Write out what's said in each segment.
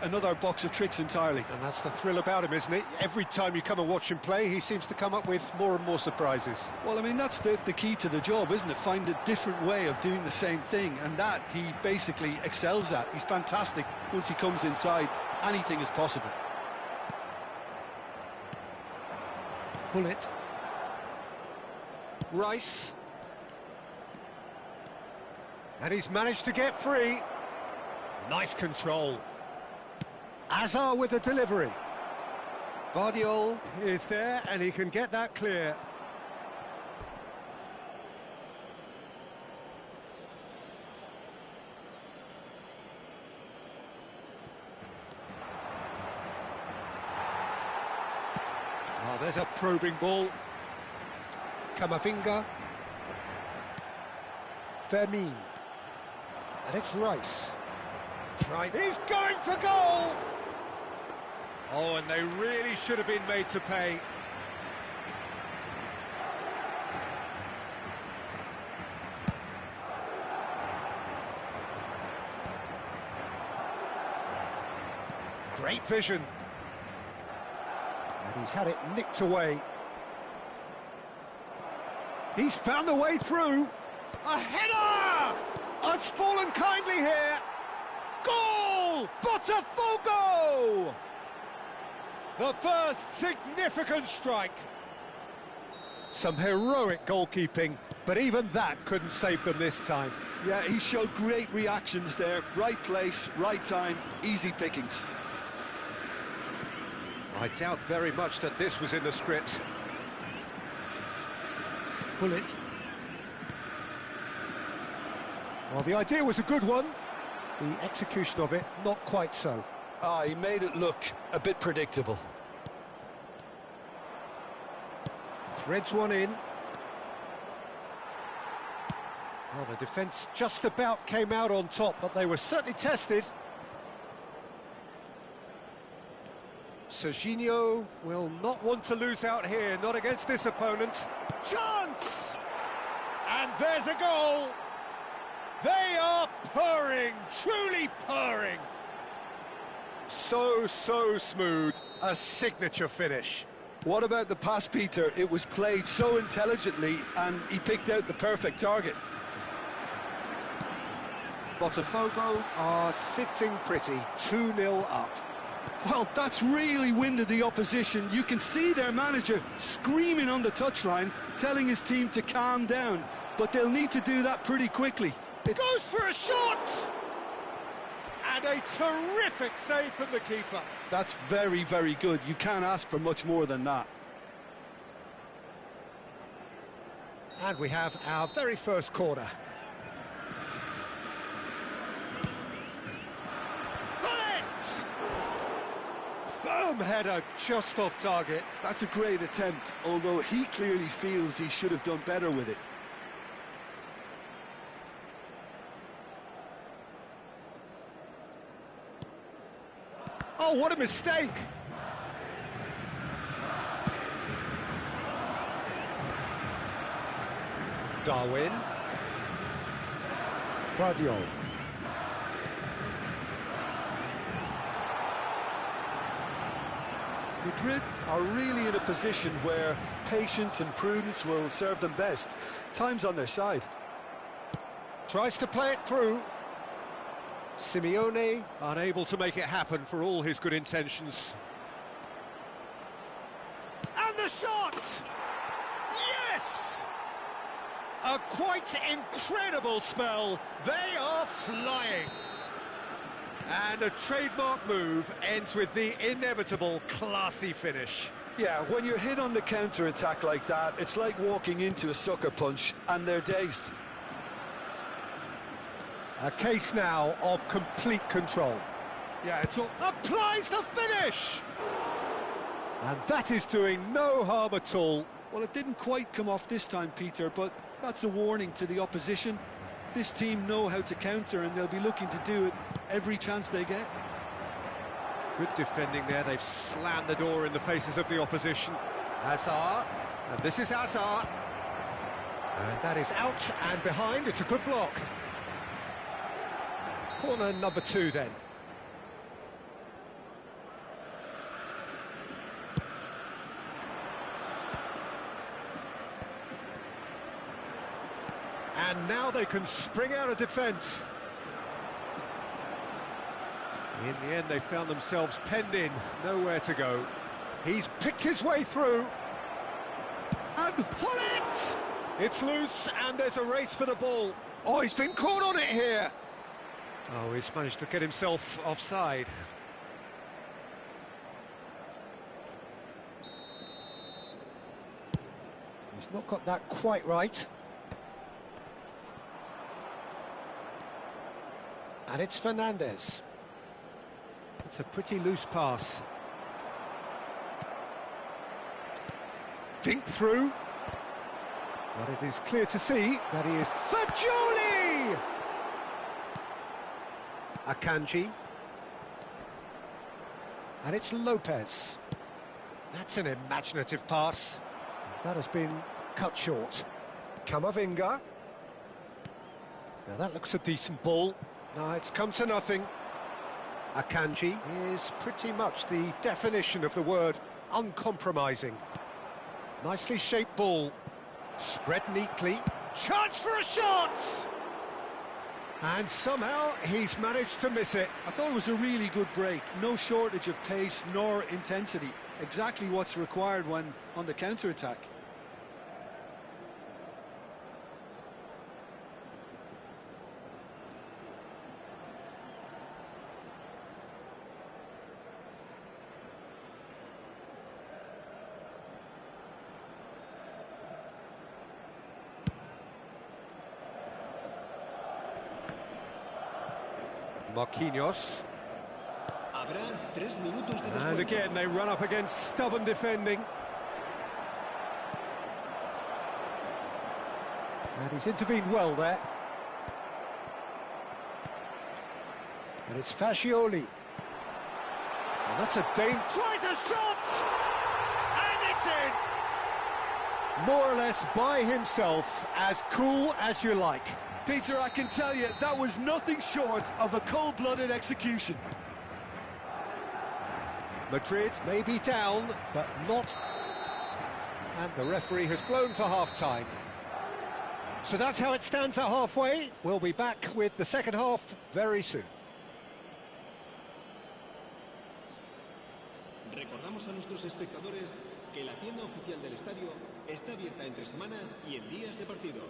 another box of tricks entirely. And that's the thrill about him, isn't it? Every time you come and watch him play, he seems to come up with more and more surprises. Well, I mean, that's the key to the job, isn't it? Find a different way of doing the same thing, and that he basically excels at. He's fantastic. Once he comes inside, anything is possible. Pull it. Rice. And he's managed to get free. Nice control. Azar with the delivery. Vardiol is there, and he can get that clear. Oh, there's a probing ball. Camavinga. Vermeer. And it's Rice. He's going for goal! Oh, and they really should have been made to pay. Great vision. And he's had it nicked away. He's found the way through. A header! It's fallen kindly here. Goal! Botafogo! The first significant strike. Some heroic goalkeeping, but even that couldn't save them this time. Yeah, he showed great reactions there. Right place, right time, easy pickings. I doubt very much that this was in the script. Pull it. Well, the idea was a good one. The execution of it, not quite so. He made it look a bit predictable. Threads one in. Well, the defence just about came out on top, but they were certainly tested. Serginho will not want to lose out here, not against this opponent. Chance! And there's a goal! They are purring, truly purring. So smooth, a signature finish. What about the pass, Peter? It was played so intelligently, and he picked out the perfect target. Botafogo are sitting pretty, 2-0 up. Well, that's really winded the opposition. You can see their manager screaming on the touchline, telling his team to calm down, but they'll need to do that pretty quickly. It goes for a shot! And a terrific save from the keeper. That's very, very good. You can't ask for much more than that. And we have our very first corner. Bullet! Firm header just off target. That's a great attempt, although he clearly feels he should have done better with it. Oh, what a mistake! Darwin. Vardiol. Madrid are really in a position where patience and prudence will serve them best. Time's on their side. Tries to play it through. Simeone unable to make it happen for all his good intentions. And the shot! Yes! A quite incredible spell. They are flying. And a trademark move ends with the inevitable classy finish. Yeah, when you're hit on the counter-attack like that, it's like walking into a sucker punch, and they're dazed. A case now of complete control. Yeah, it's all... Applies the finish! And that is doing no harm at all. Well, it didn't quite come off this time, Peter, but that's a warning to the opposition. This team know how to counter, and they'll be looking to do it every chance they get. Good defending there. They've slammed the door in the faces of the opposition. Hazard, and this is Hazard. And that is out and behind. It's a good block. Corner number 2 then. And now they can spring out of defence. In the end, they found themselves penned in, nowhere to go. He's picked his way through. And pull it! It's loose, and there's a race for the ball. Oh, he's been caught on it here. Oh, he's managed to get himself offside. He's not got that quite right. And it's Fernandez. It's a pretty loose pass. Dink through. But it is clear to see that he is... Fagioli! Akanji. And it's Lopez. That's an imaginative pass. That has been cut short. Camavinga. Now that looks a decent ball. No, it's come to nothing. Akanji is pretty much the definition of the word uncompromising. Nicely shaped ball. Spread neatly. Chance for a shot! And somehow he's managed to miss it. I thought it was a really good break. No shortage of pace nor intensity. Exactly what's required when on the counter-attack. Marquinhos. And again they run up against stubborn defending. And he's intervened well there. And it's Fagioli. And that's a danger. Tries a shot! And it's in! More or less by himself, as cool as you like. Peter, I can tell you, that was nothing short of a cold-blooded execution. Madrid may be down, but not... And the referee has blown for half-time. So that's how it stands at halfway. We'll be back with the second half very soon. Recordamos a nuestros espectadores que la tienda oficial del estadio está abierta entre semana y en días de partido.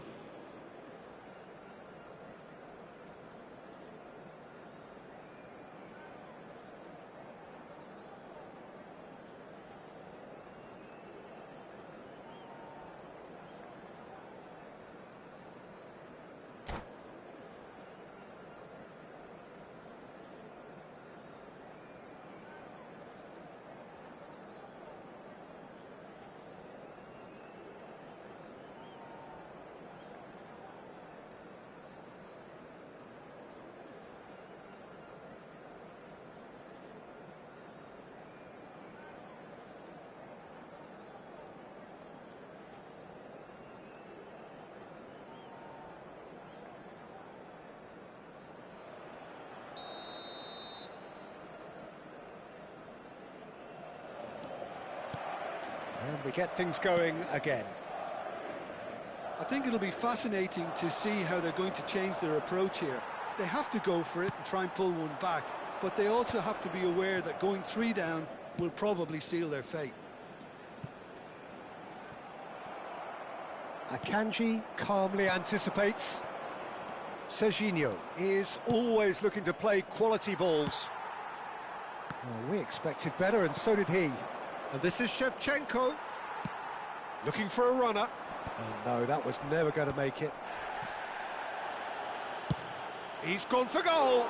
And we get things going again. I think it'll be fascinating to see how they're going to change their approach here. They have to go for it and try and pull one back, but they also have to be aware that going 3 down will probably seal their fate. Akanji calmly anticipates. Serginho is always looking to play quality balls. Oh, we expected better, and so did he. And this is Shevchenko, looking for a runner. Oh no, that was never going to make it. He's gone for goal.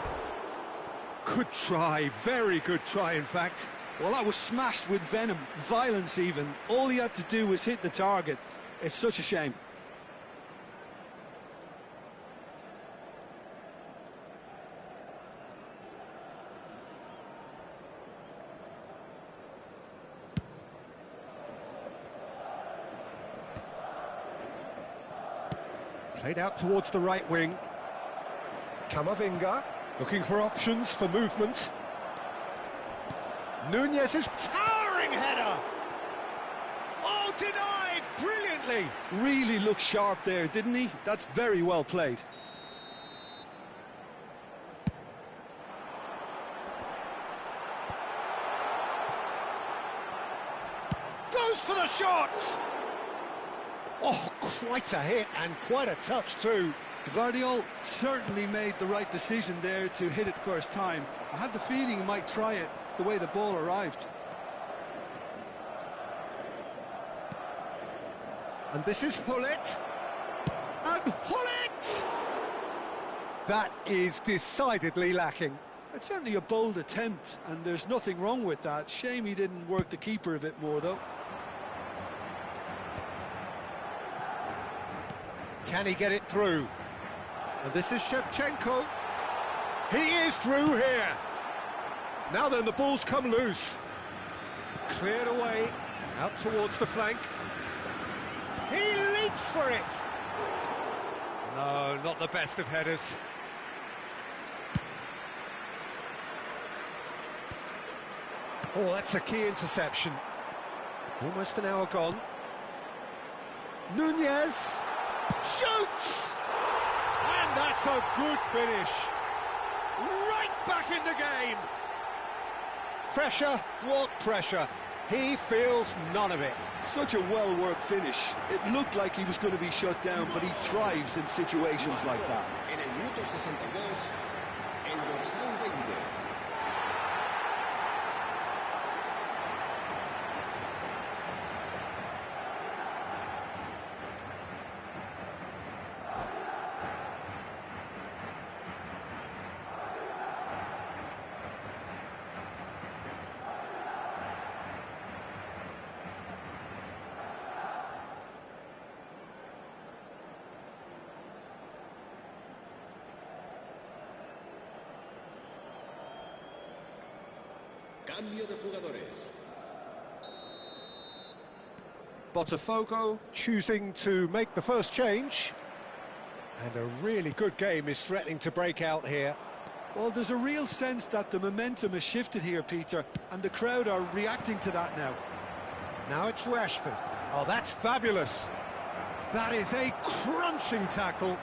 Good try, very good try in fact. Well, that was smashed with venom, violence even. All he had to do was hit the target. It's such a shame. Played out towards the right wing. Camavinga looking for options for movement. Nunez's towering header. Oh, denied brilliantly. Really looked sharp there, didn't he? That's very well played. Goes for the shot. Oh, quite a hit and quite a touch too. Guardiola certainly made the right decision there to hit it first time. I had the feeling he might try it the way the ball arrived. And this is Hullet. And Hullet! That is decidedly lacking. It's certainly a bold attempt, and there's nothing wrong with that. Shame he didn't work the keeper a bit more, though. Can he get it through? And this is Shevchenko. He is through here. Now then, the ball's come loose. Cleared away, out towards the flank. He leaps for it. No, not the best of headers. Oh, that's a key interception. Almost an hour gone. Nunez shoots! And that's a good finish. Right back in the game. Pressure, what pressure? He feels none of it. Such a well-worked finish. It looked like he was going to be shut down, but he thrives in situations like that. En el minuto 62, el dorsal 20. Cambio de jugadores. Botafogo choosing to make the first change. And a really good game is threatening to break out here. Well, there's a real sense that the momentum has shifted here, Peter, and the crowd are reacting to that now. Now it's Rashford. Oh, that's fabulous. That is a crunching tackle.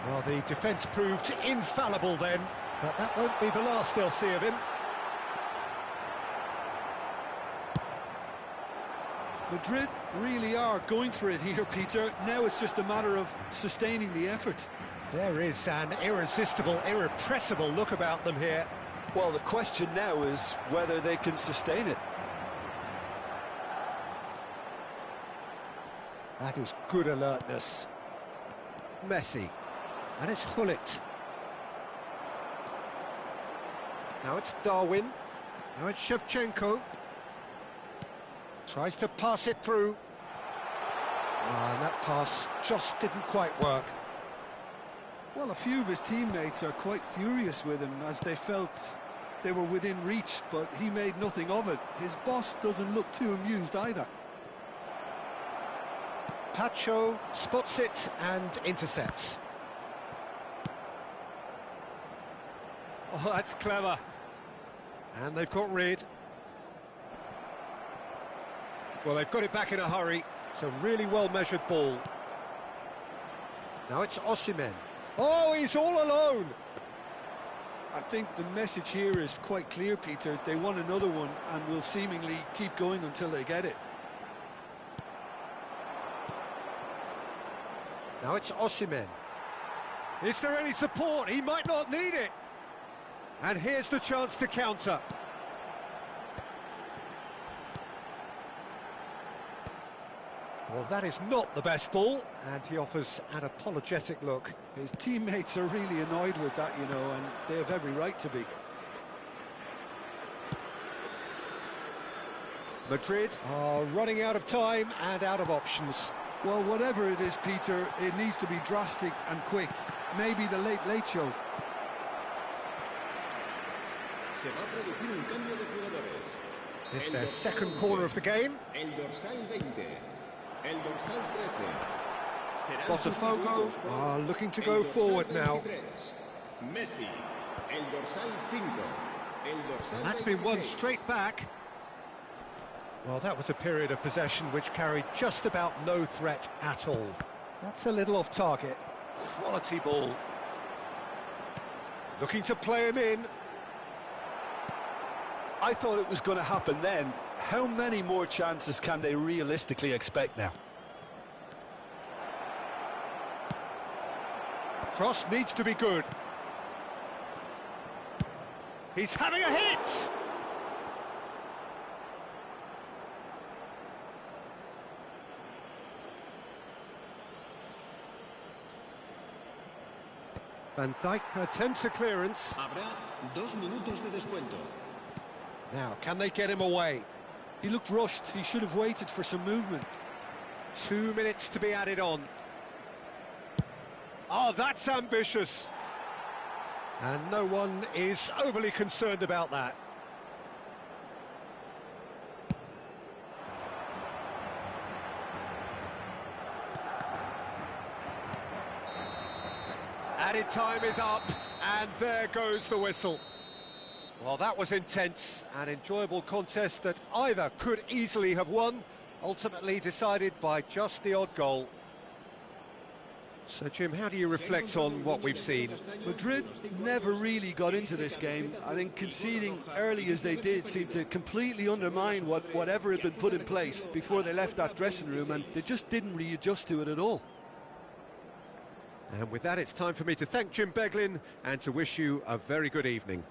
Well, the defence proved infallible then, but that won't be the last they'll see of him. Madrid really are going for it here, Peter. Now it's just a matter of sustaining the effort. There is an irresistible, irrepressible look about them here. Well, the question now is whether they can sustain it. That is good alertness. Messi. And it's Hullet. Now it's Darwin. Now it's Shevchenko. Tries to pass it through. And that pass just didn't quite work. Well, a few of his teammates are quite furious with him as they felt they were within reach, but he made nothing of it. His boss doesn't look too amused either. Tacho spots it and intercepts. Oh, that's clever. And they've got rid. Well, they've got it back in a hurry. It's a really well-measured ball. Now it's Osimhen. Oh, he's all alone. I think the message here is quite clear, Peter. They want another one and will seemingly keep going until they get it. Now it's Osimhen. Is there any support? He might not need it. And here's the chance to counter. Well, that is not the best ball, and he offers an apologetic look. His teammates are really annoyed with that, you know, and they have every right to be. Madrid are running out of time and out of options. Well, whatever it is, Peter, it needs to be drastic and quick. Maybe the late show. Se va a producir un cambio de jugadores. It's their second corner of the game. El dorsal 20. El dorsal 13. Botafogo are looking to go forward now. Messi. El dorsal 5. El dorsal And that's been won straight back. Well, that was a period of possession which carried just about no threat at all. That's a little off target. Quality ball. Looking to play him in. I thought it was going to happen then. How many more chances can they realistically expect now? Cross needs to be good. He's having a hit! Van Dijk attempts a clearance. Habrá 2 minutos de descuento. Now, can they get him away? He looked rushed. He should have waited for some movement. 2 minutes to be added on. Oh, that's ambitious. And no one is overly concerned about that. Added time is up, and there goes the whistle. Well, that was intense, an enjoyable contest that either could easily have won, ultimately decided by just the odd goal. So, Jim, how do you reflect on what we've seen? Madrid never really got into this game. I think conceding early as they did seemed to completely undermine whatever had been put in place before they left that dressing room, and they just didn't readjust to it at all. And with that, it's time for me to thank Jim Beglin and to wish you a very good evening.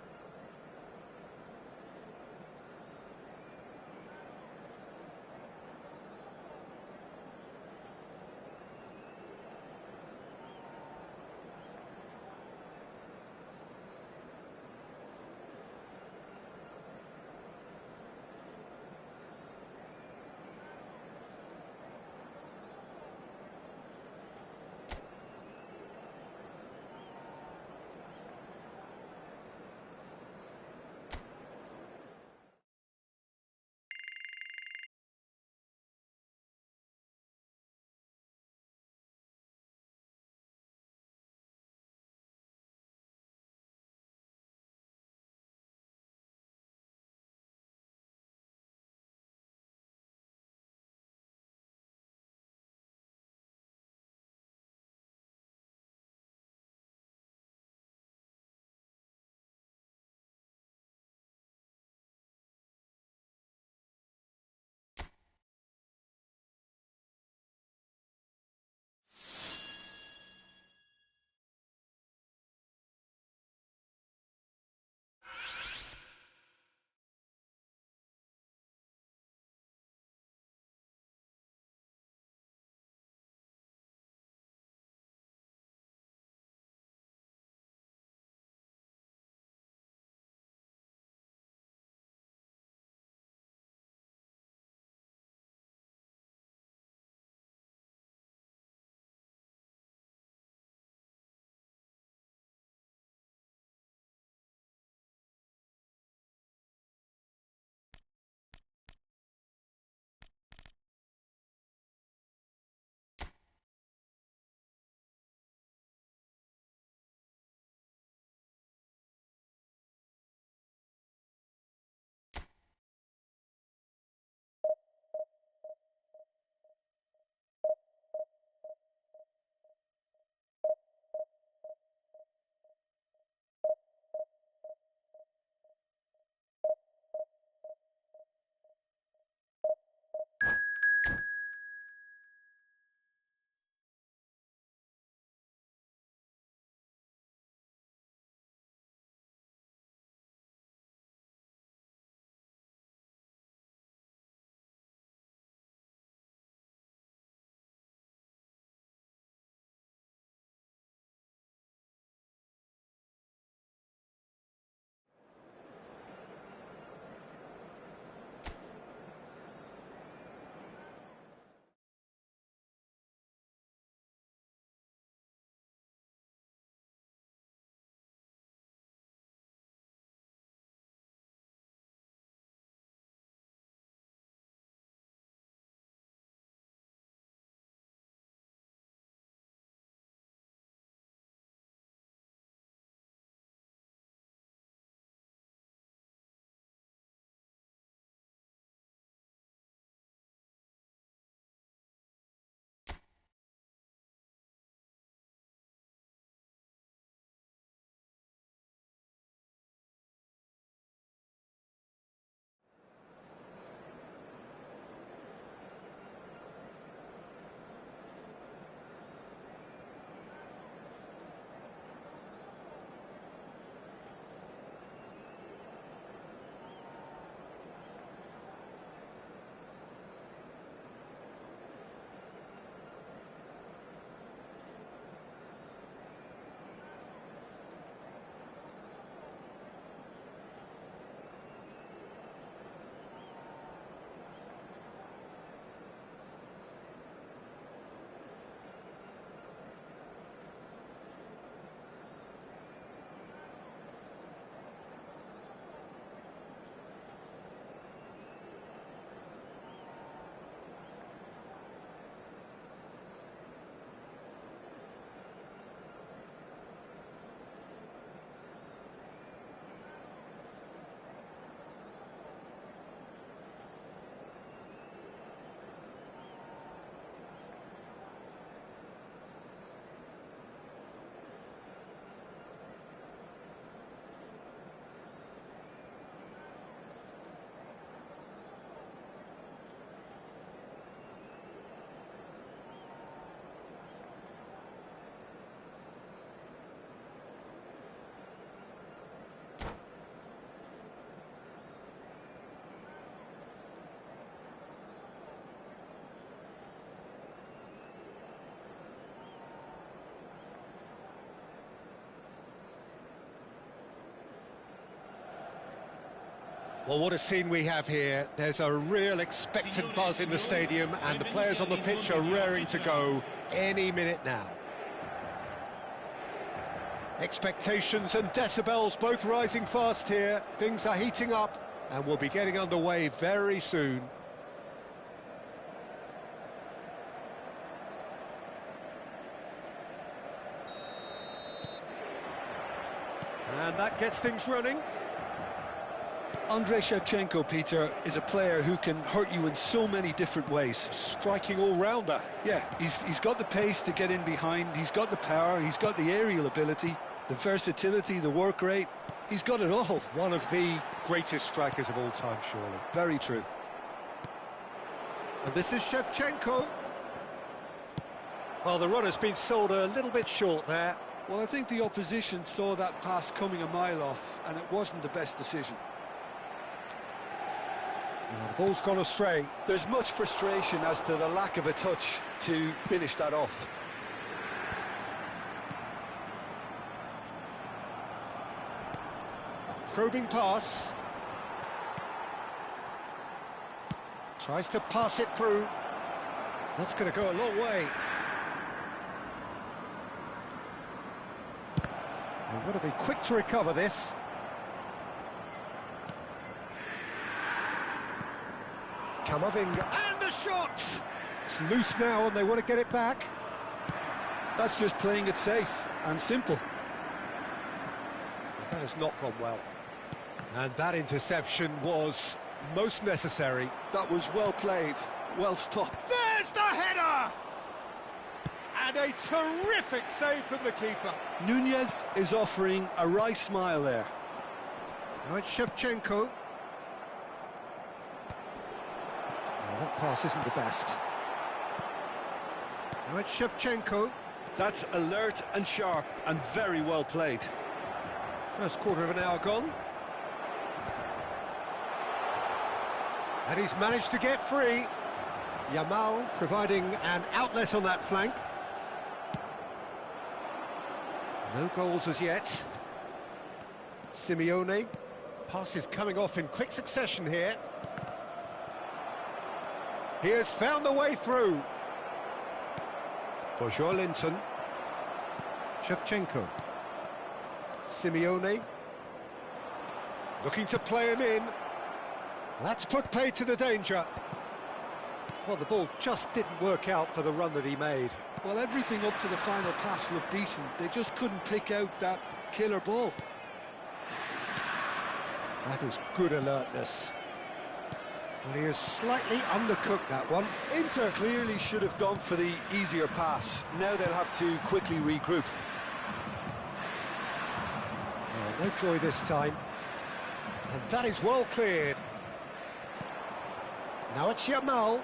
Well, what a scene we have here. There's a real expectant buzz in the stadium, and the players on the pitch are raring to go any minute now. Expectations and decibels both rising fast here. Things are heating up, and we'll be getting underway very soon. And that gets things running. Andrei Shevchenko, Peter, is a player who can hurt you in so many different ways. Striking all-rounder. Yeah, he's got the pace to get in behind, he's got the power, he's got the aerial ability, the versatility, the work rate. He's got it all. One of the greatest strikers of all time, surely. Very true. And this is Shevchenko. Well, the runner's been sold a little bit short there. Well, I think the opposition saw that pass coming a mile off, and it wasn't the best decision. Well, the ball's gone astray. There's much frustration as to the lack of a touch to finish that off. Probing pass. Tries to pass it through. That's going to go a long way. They've got to be quick to recover this. Camavinga, and the shot! It's loose now and they want to get it back. That's just playing it safe and simple. That has not gone well. And that interception was most necessary. That was well played, well stopped. There's the header! And a terrific save from the keeper. Nunez is offering a wry smile there. Now it's Shevchenko. Oh, that pass isn't the best. Now it's Shevchenko. That's alert and sharp and very well played. First quarter of an hour gone. And he's managed to get free. Yamal providing an outlet on that flank. No goals as yet. Simeone. Passes coming off in quick succession here. He has found the way through. For Joelinton. Shevchenko. Simeone. Looking to play him in. That's put paid to the danger. Well, the ball just didn't work out for the run that he made. Well, everything up to the final pass looked decent. They just couldn't pick out that killer ball. That is good alertness. Well, he has slightly undercooked that one. Inter clearly should have gone for the easier pass. Now they'll have to quickly regroup. Oh, no joy this time. And that is well cleared. Now it's Yamal.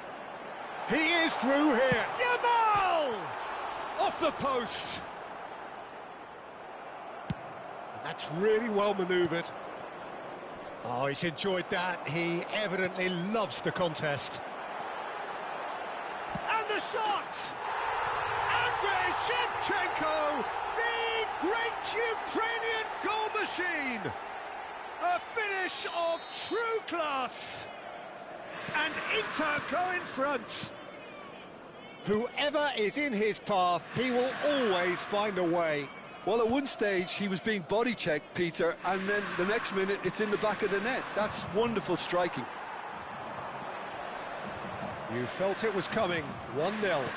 He is through here. Yamal! Off the post. And that's really well manoeuvred. Oh, he's enjoyed that. He evidently loves the contest. And the shot! Andrei Shevchenko, the great Ukrainian goal machine! A finish of true class! And Inter go in front. Whoever is in his path, he will always find a way. Well, at one stage, he was being body-checked, Peter, and then the next minute, it's in the back of the net. That's wonderful striking. You felt it was coming, 1-0.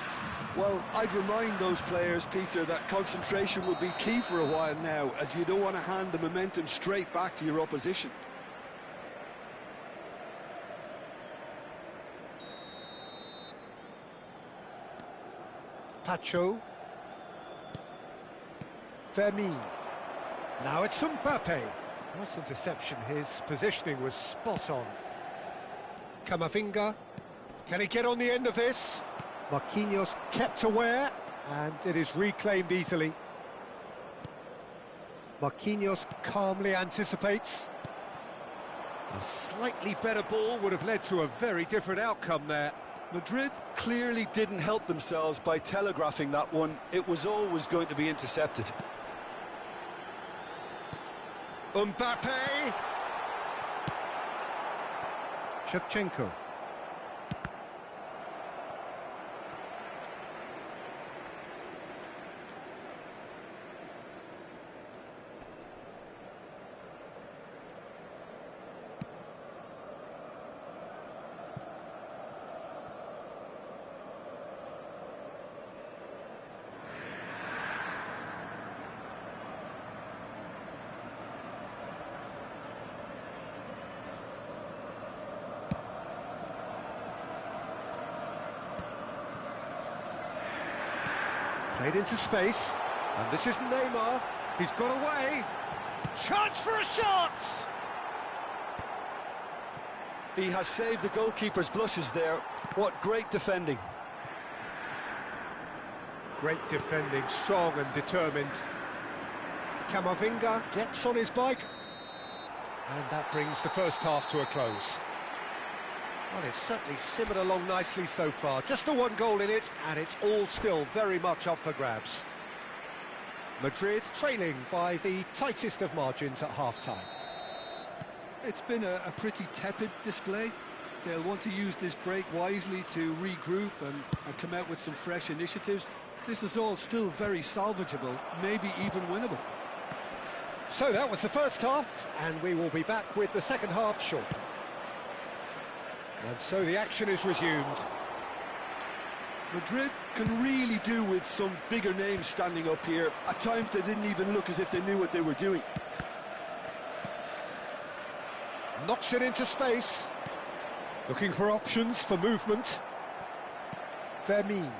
Well, I'd remind those players, Peter, that concentration will be key for a while now, as you don't want to hand the momentum straight back to your opposition. Pacho. Vermin. Now it's Mbappe. Nice interception. His positioning was spot on. Camavinga. Can he get on the end of this? Marquinhos kept aware, and it is reclaimed easily. Marquinhos calmly anticipates. A slightly better ball would have led to a very different outcome there. Madrid clearly didn't help themselves by telegraphing that one. It was always going to be intercepted. Mbappe! Shevchenko. Played into space, and this is Neymar. He's got away. Chance for a shot! He has saved the goalkeeper's blushes there. What great defending. Great defending, strong and determined. Camavinga gets on his bike. And that brings the first half to a close. Well, it's certainly simmered along nicely so far. Just the one goal in it, and it's all still very much up for grabs. Madrid trailing by the tightest of margins at half-time. It's been a pretty tepid display. They'll want to use this break wisely to regroup and come out with some fresh initiatives. This is all still very salvageable, maybe even winnable. So that was the first half, and we will be back with the second half shortly. And so the action is resumed. Madrid can really do with some bigger names standing up here. At times they didn't even look as if they knew what they were doing. Knocks it into space. Looking for options for movement. Vermin.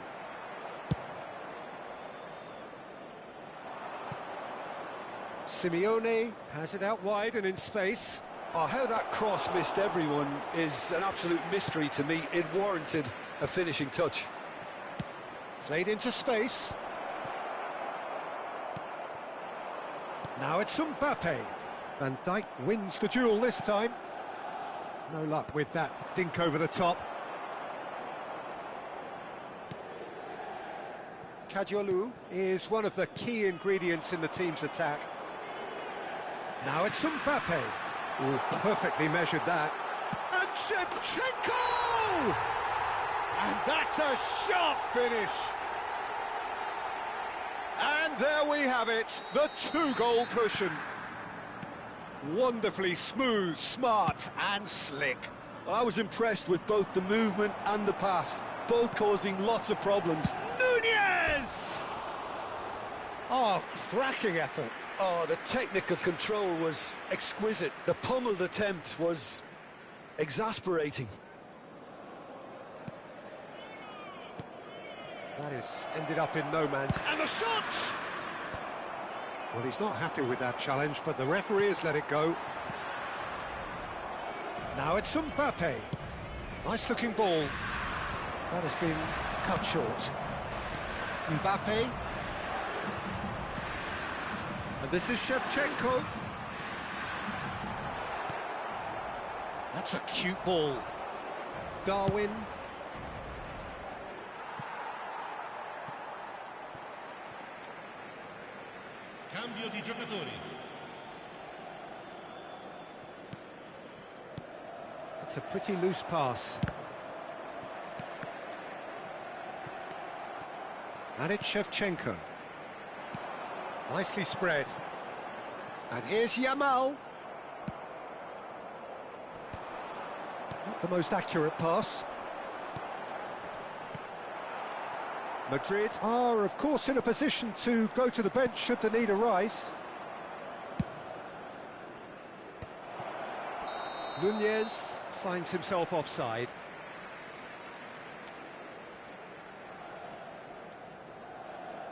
Simeone has it out wide and in space. Oh, how that cross missed everyone is an absolute mystery to me. It warranted a finishing touch. Played into space. Now it's Mbappe. Van Dijk wins the duel this time. No luck with that dink over the top. Kadiolu is one of the key ingredients in the team's attack. Now it's Mbappe. Oh, perfectly measured that. And Shevchenko! And that's a sharp finish. And there we have it, the two-goal cushion. Wonderfully smooth, smart and slick. Well, I was impressed with both the movement and the pass, both causing lots of problems. Nunez! Oh, cracking effort. Oh, the technical control was exquisite. The pummeled attempt was exasperating. That is ended up in no man's... And the shot! Well, he's not happy with that challenge, but the referee has let it go. Now it's Mbappe. Nice-looking ball. That has been cut short. Mbappe. And this is Shevchenko. That's a cute ball. Darwin. Cambio di giocatori. It's a pretty loose pass. And it's Shevchenko. Nicely spread. And here's Yamal. Not the most accurate pass. Madrid are, of course, in a position to go to the bench should the need arise. Nunez finds himself offside.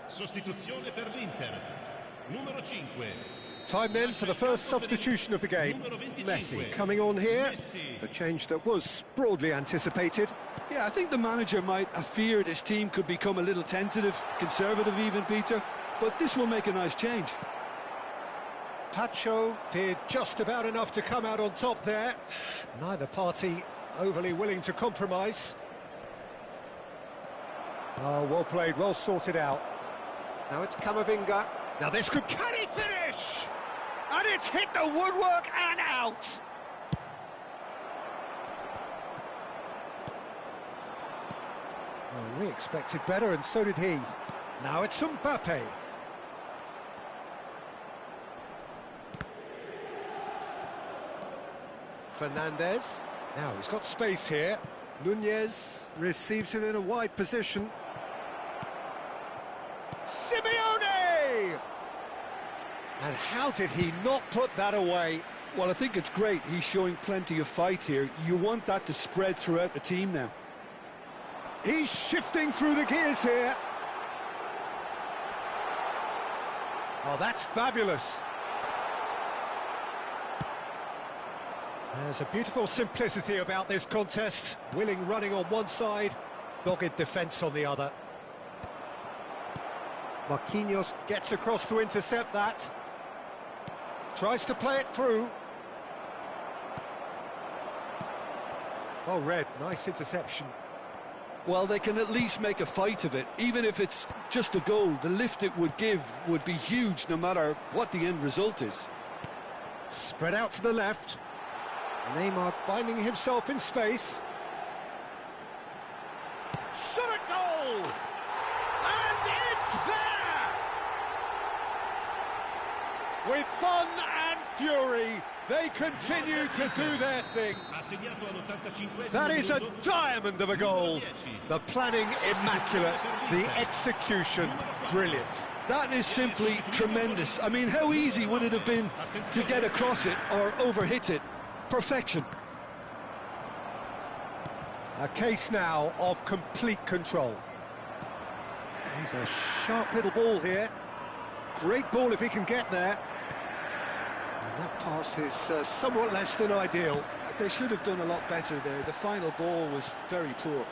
Sostituzione per l'Inter. Numero 5. Time then for the first substitution of the game. Messi coming on here. A change that was broadly anticipated. Yeah, I think the manager might have feared his team could become a little tentative, conservative even, Peter, but this will make a nice change. Tacho did just about enough to come out on top there. Neither party overly willing to compromise. Oh, well played, well sorted out. Now it's Camavinga. Now this could... Can he finish? And it's hit the woodwork and out. Well, we expected better, and so did he. Now it's Mbappe. Fernandez. Now he's got space here. Nunez receives it in a wide position. Simeone! And how did he not put that away? Well, I think it's great. He's showing plenty of fight here. You want that to spread throughout the team now. He's shifting through the gears here. Oh, that's fabulous. There's a beautiful simplicity about this contest. Willing running on one side, dogged defence on the other. Marquinhos gets across to intercept that. Tries to play it through. Oh, Red, nice interception. Well, they can at least make a fight of it. Even if it's just a goal, the lift it would give would be huge no matter what the end result is. Spread out to the left. Neymar finding himself in space. Shot a goal! And it's there! With fun and fury, they continue to do their thing. That is a diamond of a goal. The planning immaculate, the execution brilliant. That is simply tremendous. I mean, how easy would it have been to get across it or overhit it? Perfection. A case now of complete control. He's a sharp little ball here. Great ball if he can get there. And that pass is somewhat less than ideal. They should have done a lot better there. The final ball was very poor.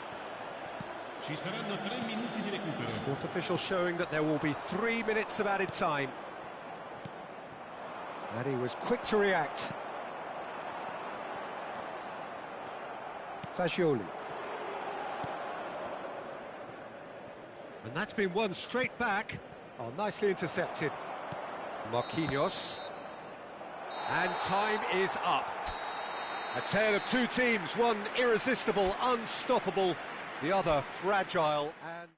Fourth official showing that there will be 3 minutes of added time. And he was quick to react. Fagioli. And that's been won straight back. Oh, nicely intercepted. Marquinhos. And time is up. A tale of two teams, one irresistible, unstoppable, the other fragile and...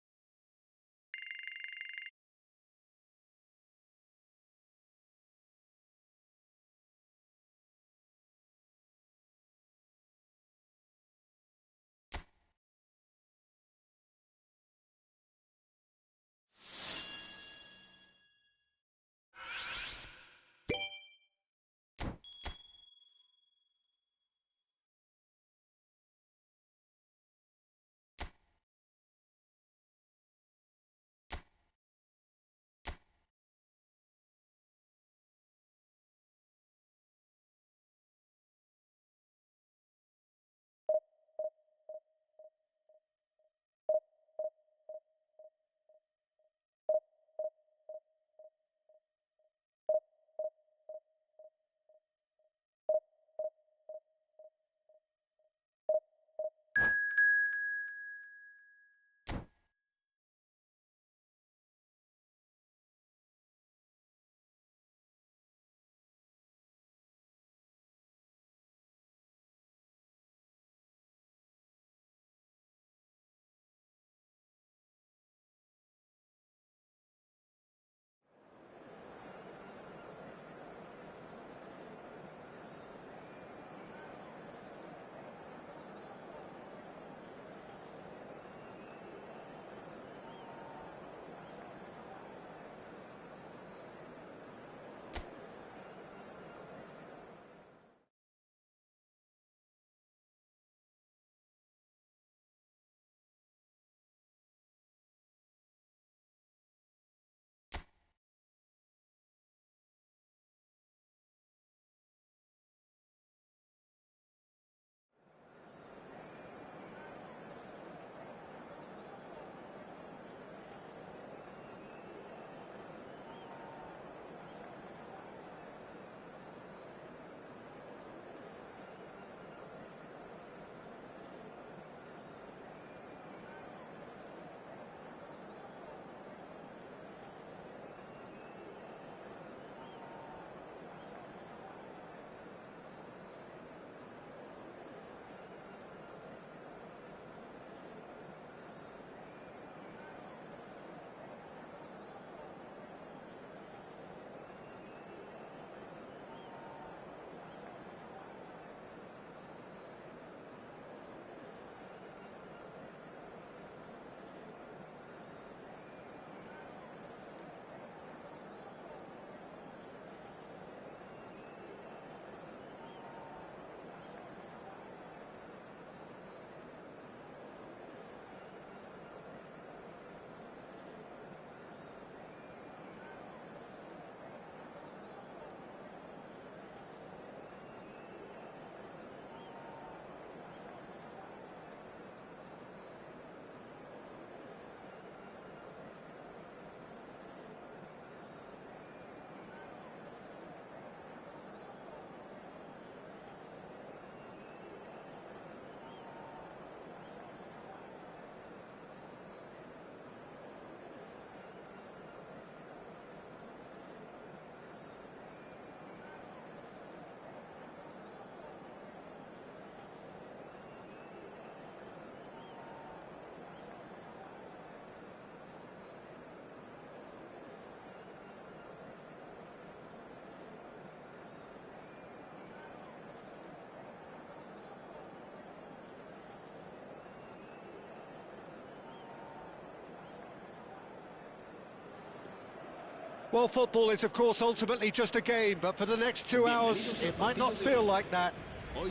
Well, football is, of course, ultimately just a game, but for the next 2 hours, it might not feel like that.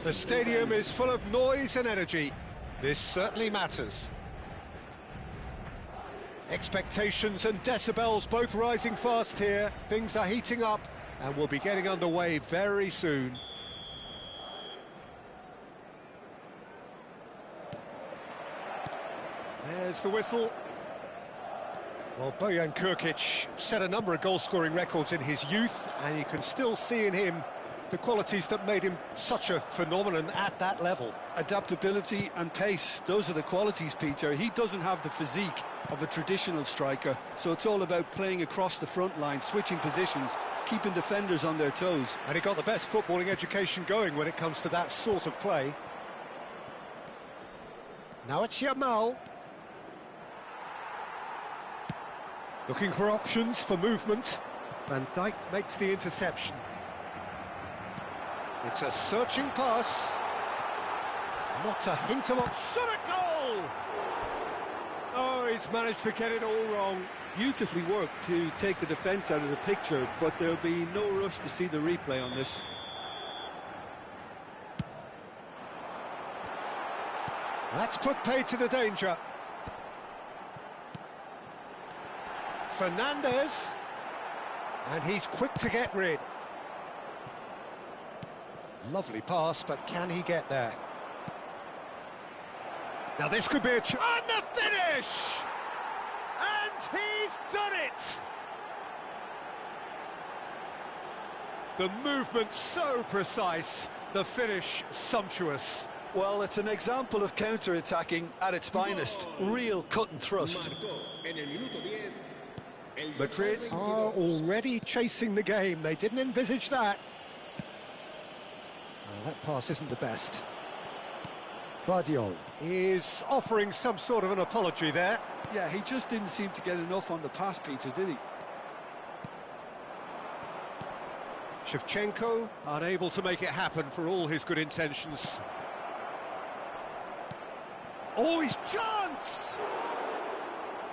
The stadium is full of noise and energy. This certainly matters. Expectations and decibels both rising fast here. Things are heating up, and we'll be getting underway very soon. There's the whistle. Well, Bojan Krkić set a number of goal-scoring records in his youth, and you can still see in him the qualities that made him such a phenomenon at that level. Adaptability and pace, those are the qualities, Peter. He doesn't have the physique of a traditional striker, so it's all about playing across the front line, switching positions, keeping defenders on their toes. And he got the best footballing education going when it comes to that sort of play. Now it's Yamal. Looking for options for movement. Van Dijk makes the interception. It's a searching pass. Not a hint of a shot at goal! Oh, he's managed to get it all wrong. Beautifully worked to take the defence out of the picture, but there'll be no rush to see the replay on this. That's put paid to the danger. Fernandez, and he's quick to get rid. Lovely pass, but can he get there? Now this could be a chance. And the finish! And he's done it! The movement so precise, the finish sumptuous. Well, it's an example of counter-attacking at its finest. Real cut and thrust. Madrid are already chasing the game. They didn't envisage that. Oh, that pass isn't the best. Vardiol is offering some sort of an apology there. Yeah, he just didn't seem to get enough on the pass, Peter, did he? Shevchenko unable to make it happen for all his good intentions. Oh, his chance!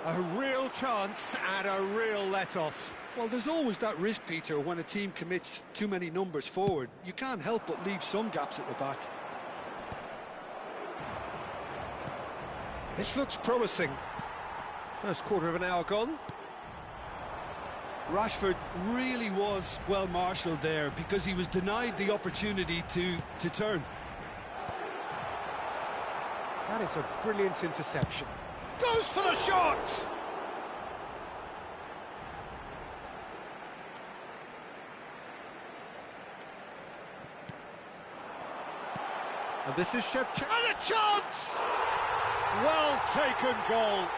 A real chance and a real let-off. Well, there's always that risk, Peter, when a team commits too many numbers forward. You can't help but leave some gaps at the back. This looks promising. First quarter of an hour gone. Rashford really was well marshalled there because he was denied the opportunity to turn. That is a brilliant interception. Goes for the shot! And this is Shevchenko. And a chance! Well taken goal.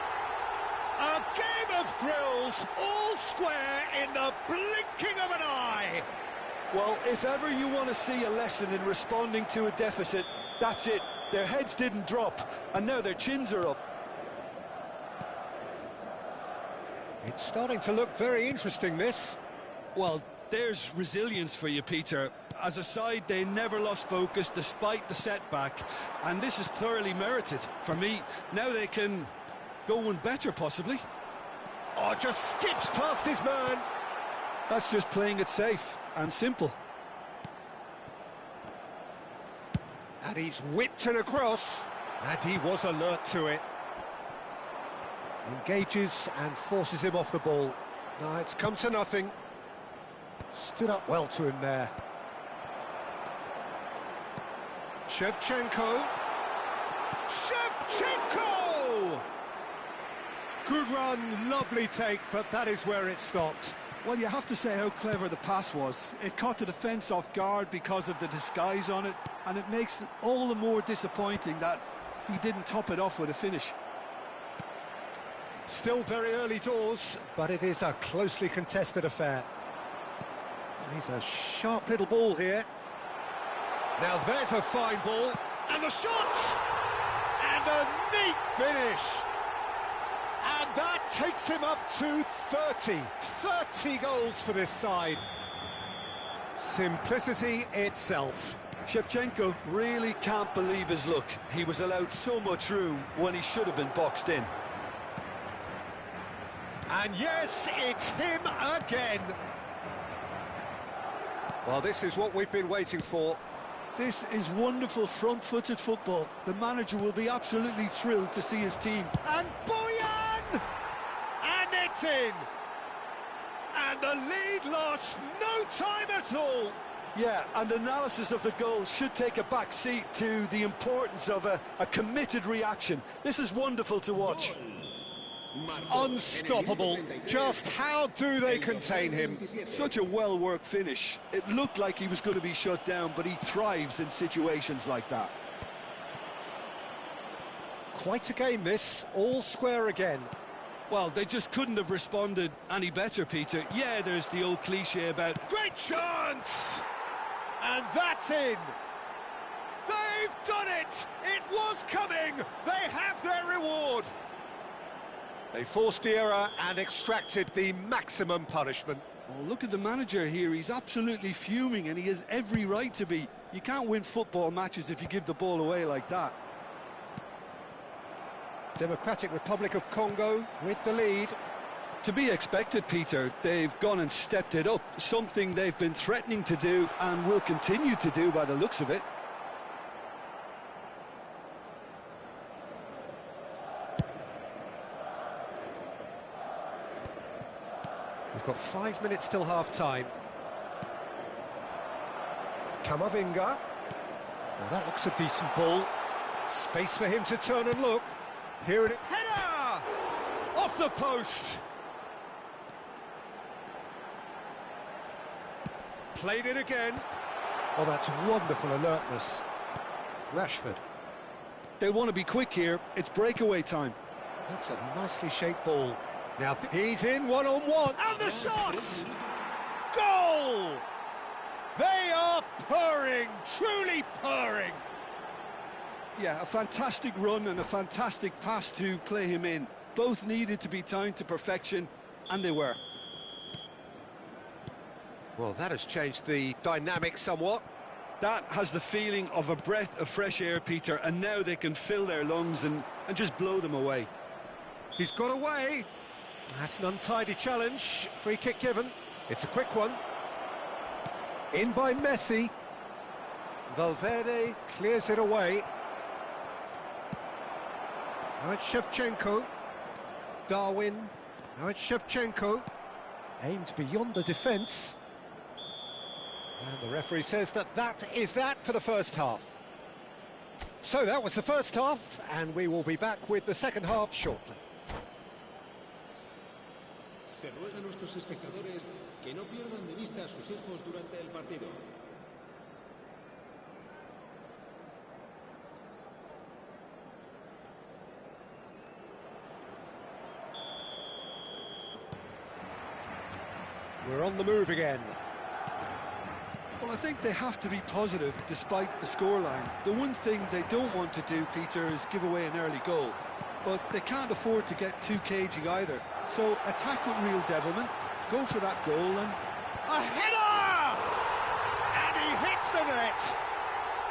A game of thrills, all square in the blinking of an eye. Well, if ever you want to see a lesson in responding to a deficit, that's it. Their heads didn't drop, and now their chins are up. It's starting to look very interesting, this. Well, there's resilience for you, Peter. As a side, they never lost focus despite the setback, and this is thoroughly merited. For me, now they can go one better, possibly. Oh, just skips past his man. That's just playing it safe and simple. And he's whipped it across, and he was alert to it. Engages and forces him off the ball. No, it's come to nothing. Stood up well to him there. Shevchenko. Shevchenko! Good run, lovely take, but that is where it stopped. Well, you have to say how clever the pass was. It caught the defence off guard because of the disguise on it, and it makes it all the more disappointing that he didn't top it off with a finish. Still very early doors, but it is a closely contested affair. He's a sharp little ball here. Now there's a fine ball, and the shot! And a neat finish! And that takes him up to 30 goals for this side. Simplicity itself. Shevchenko really can't believe his luck. He was allowed so much room when he should have been boxed in. And yes, it's him again. Well, this is what we've been waiting for. This is wonderful front-footed football. The manager will be absolutely thrilled to see his team. And Boyan! And it's in! And the lead lost no time at all. Yeah, and analysis of the goal should take a back seat to the importance of a committed reaction. This is wonderful to watch. Unstoppable. Just how do they contain him? Such a well-worked finish. It looked like he was going to be shut down, but he thrives in situations like that. Quite a game this, all square again. Well, they just couldn't have responded any better, Peter. Yeah, there's the old cliche about... Great chance! And that's in! They've done it! It was coming! They have their reward! They forced the error and extracted the maximum punishment. Oh, look at the manager here. He's absolutely fuming, and he has every right to be. You can't win football matches if you give the ball away like that. Democratic Republic of Congo with the lead. To be expected, Peter. They've gone and stepped it up, something they've been threatening to do and will continue to do by the looks of it. We've got 5 minutes till half-time. Camavinga. Well, that looks a decent ball. Space for him to turn and look. Here it is. Header! Off the post! Played it again. Oh, that's wonderful alertness. Rashford. They want to be quick here. It's breakaway time. That's a nicely shaped ball. Now he's in one-on-one, and the shot! Goal! They are purring, truly purring. Yeah, a fantastic run and a fantastic pass to play him in. Both needed to be timed to perfection, and they were. Well, that has changed the dynamic somewhat. That has the feeling of a breath of fresh air, Peter, and now they can fill their lungs and just blow them away. He's got away. That's an untidy challenge. Free kick given. It's a quick one. In by Messi. Valverde clears it away. Now it's Shevchenko. Darwin. Now it's Shevchenko. Aimed beyond the defence. And the referee says that is that for the first half. So that was the first half, and we will be back with the second half shortly. Se ruega a nuestros espectadores que no pierdan de vista a sus hijos durante el partido. We're on the move again. Well, I think they have to be positive despite the scoreline. The one thing they don't want to do, Peter, is give away an early goal. But they can't afford to get too cagey either. So attack with real devilment, go for that goal and... A header! And he hits the net!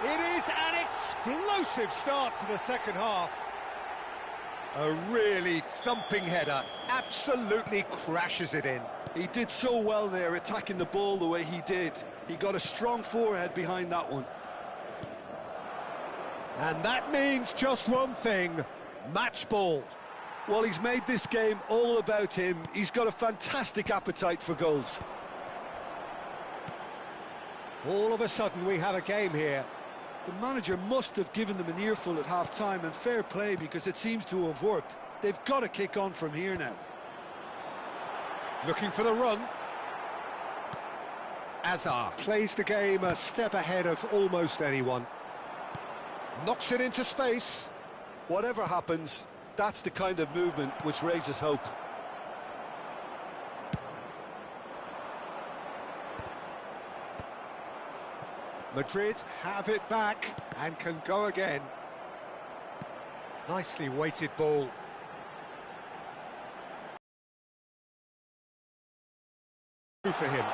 It is an explosive start to the second half. A really thumping header, absolutely crashes it in. He did so well there, attacking the ball the way he did. He got a strong forehead behind that one. And that means just one thing, match ball. Well, he's made this game all about him. He's got a fantastic appetite for goals. All of a sudden we have a game here. The manager must have given them an earful at half-time, and fair play because it seems to have worked. They've got to kick on from here now. Looking for the run. Azar plays the game a step ahead of almost anyone. Knocks it into space. Whatever happens, that's the kind of movement which raises hope. Madrid have it back and can go again. Nicely weighted ball. For him.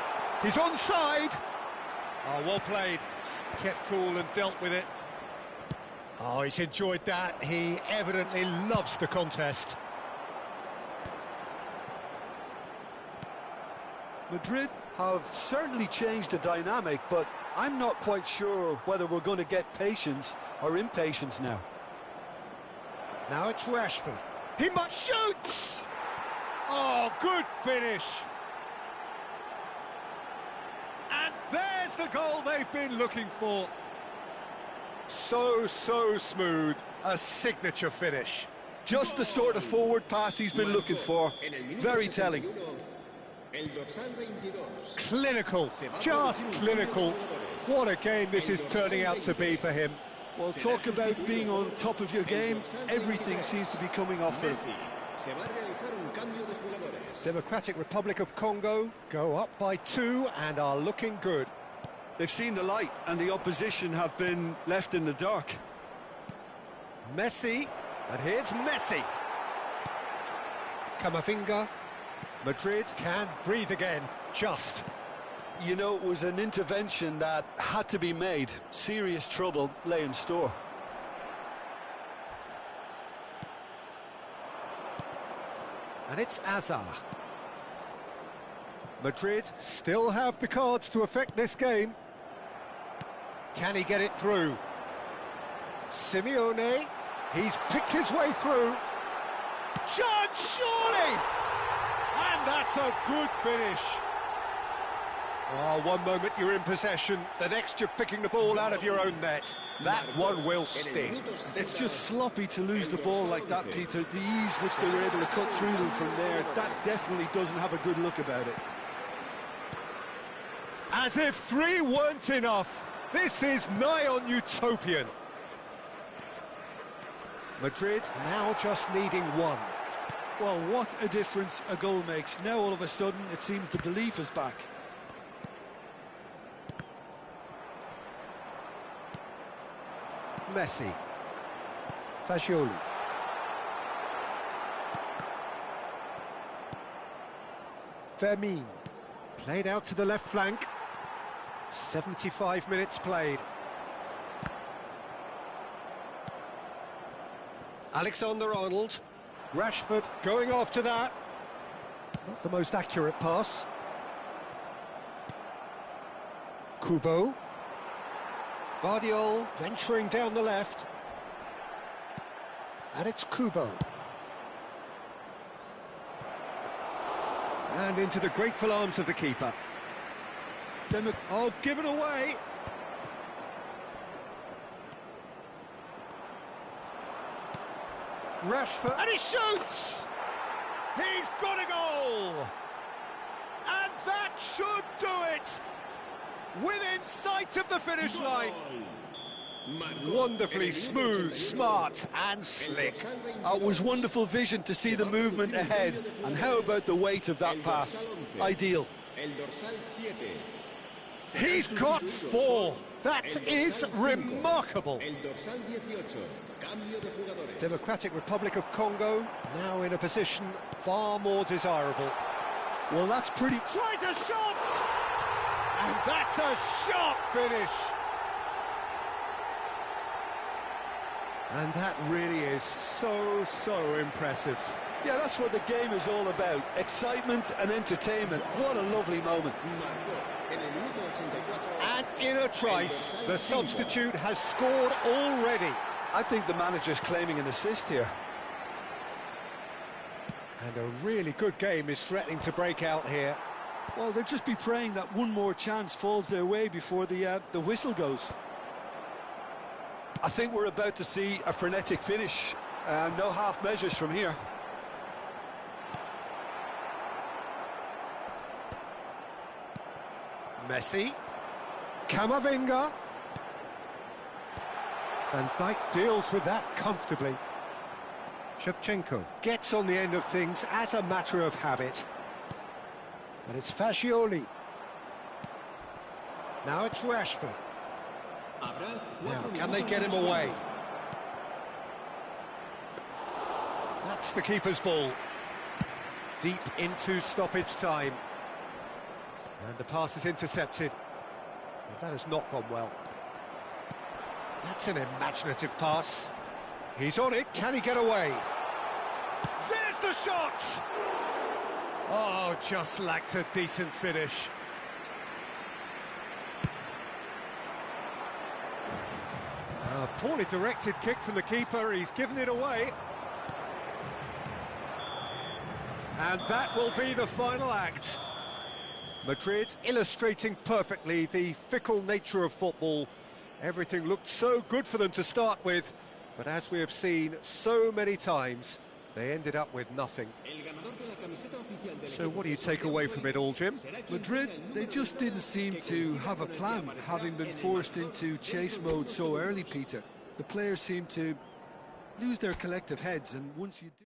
He's onside. Oh, well played. Kept cool and dealt with it. Oh, he's enjoyed that. He evidently loves the contest. Madrid have certainly changed the dynamic, but I'm not quite sure whether we're going to get patience or impatience now. Now it's Rashford. He must shoot! Oh, good finish! And there's the goal they've been looking for. So smooth. A signature finish. Just the sort of forward pass he's been looking for. Very telling. Clinical, just clinical. What a game this is turning out to be for him. Well, talk about being on top of your game. Everything seems to be coming off for him. Democratic Republic of Congo go up by 2 and are looking good. They've seen the light and the opposition have been left in the dark. Messi, and here's Messi. Camavinga. Madrid can breathe again, just. You know, it was an intervention that had to be made. Serious trouble lay in store. And it's Azar. Madrid still have the cards to affect this game. Can he get it through? Simeone, he's picked his way through. Chance, surely! And that's a good finish. Oh, one moment you're in possession, the next you're picking the ball out of your own net. That one will sting. It's just sloppy to lose the ball like that, Peter. The ease which they were able to cut through them from there, that definitely doesn't have a good look about it. As if 3 weren't enough. This is nigh on utopian. Madrid now just needing 1. Well, what a difference a goal makes. Now all of a sudden it seems the belief is back. Messi. Fagioli. Fermin. Played out to the left flank. 75 minutes played. Alexander-Arnold. Rashford going after that. Not the most accurate pass. Kubo. Vardiol venturing down the left. And it's Kubo. And into the grateful arms of the keeper. Oh, given away. Rashford, and he shoots! He's got a goal! And that should do it! Within sight of the finish line. Wonderfully smooth, smart and slick. It was wonderful vision to see the movement ahead. And how about the weight of that pass? Ideal. He's got 4. That is remarkable. Democratic Republic of Congo now in a position far more desirable. Well, that's pretty... Tries a shot! And that's a sharp finish. And that really is so impressive. Yeah, that's what the game is all about. Excitement and entertainment. What a lovely moment. And in a trice, the substitute has scored already. I think the manager's claiming an assist here. And a really good game is threatening to break out here. Well, they'll just be praying that one more chance falls their way before the whistle goes. I think we're about to see a frenetic finish. No half measures from here. Messi. Camavinga. Van Dijk deals with that comfortably. Shevchenko gets on the end of things as a matter of habit. And it's Fagioli. Now it's Rashford. Now, can they get him away? That's the keeper's ball. Deep into stoppage time. And the pass is intercepted. But that has not gone well. That's an imaginative pass. He's on it. Can he get away? There's the shot! Oh, just lacked a decent finish. A poorly directed kick from the keeper, he's given it away. And that will be the final act. Madrid illustrating perfectly the fickle nature of football. Everything looked so good for them to start with, but as we have seen so many times, they ended up with nothing. So what do you take away from it all, Jim? Madrid, they just didn't seem to have a plan, having been forced into chase mode so early, Peter. The players seemed to lose their collective heads, and once you do...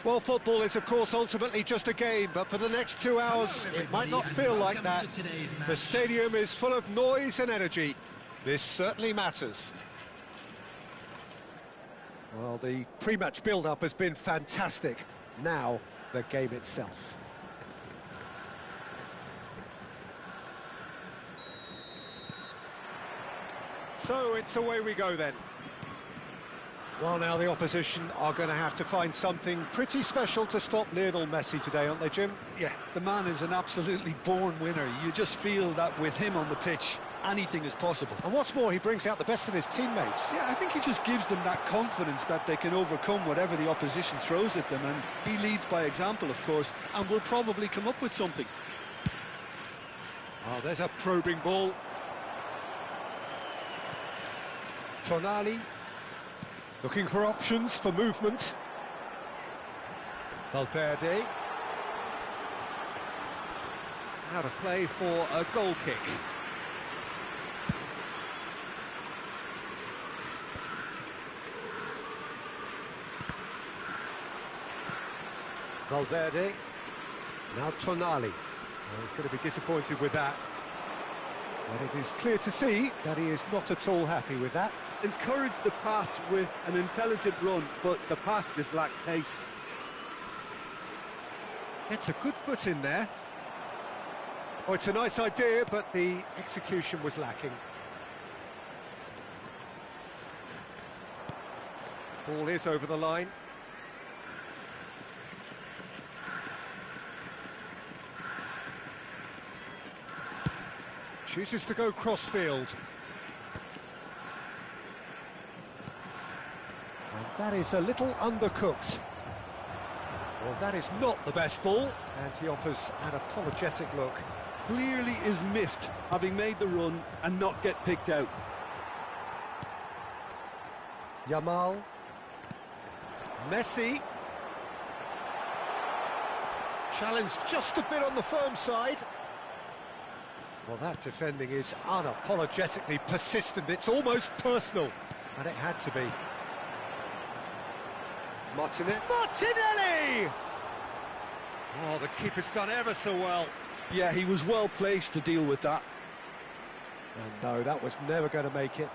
Well, football is, of course, ultimately just a game, but for the next 2 hours, it might not feel like that. The stadium is full of noise and energy. This certainly matters. Well, the pre-match build-up has been fantastic. Now, the game itself. So, it's away we go then. Well, now the opposition are going to have to find something pretty special to stop Lionel Messi today, aren't they, Jim? Yeah, the man is an absolutely born winner. You just feel that with him on the pitch, anything is possible. And what's more, he brings out the best in his teammates. Yeah, I think he just gives them that confidence that they can overcome whatever the opposition throws at them, and he leads by example, of course, and will probably come up with something. Oh, there's a probing ball. Tonali. Looking for options for movement. Valverde. Out of play for a goal kick. Valverde. Now Tonali. Well, he's going to be disappointed with that. But it is clear to see that he is not at all happy with that. Encourage the pass with an intelligent run, but the pass just lacked pace. Gets a good foot in there. Oh, it's a nice idea, but the execution was lacking. Ball is over the line. Chooses to go cross-field. And that is a little undercooked. Well, that is not the best ball, and he offers an apologetic look. Clearly is miffed, having made the run and not get picked out. Yamal. Messi. Challenged just a bit on the firm side. Well, that defending is unapologetically persistent. It's almost personal, and it had to be. Martinelli! Oh, the keeper's done ever so well. Yeah, he was well placed to deal with that. And no, that was never going to make it.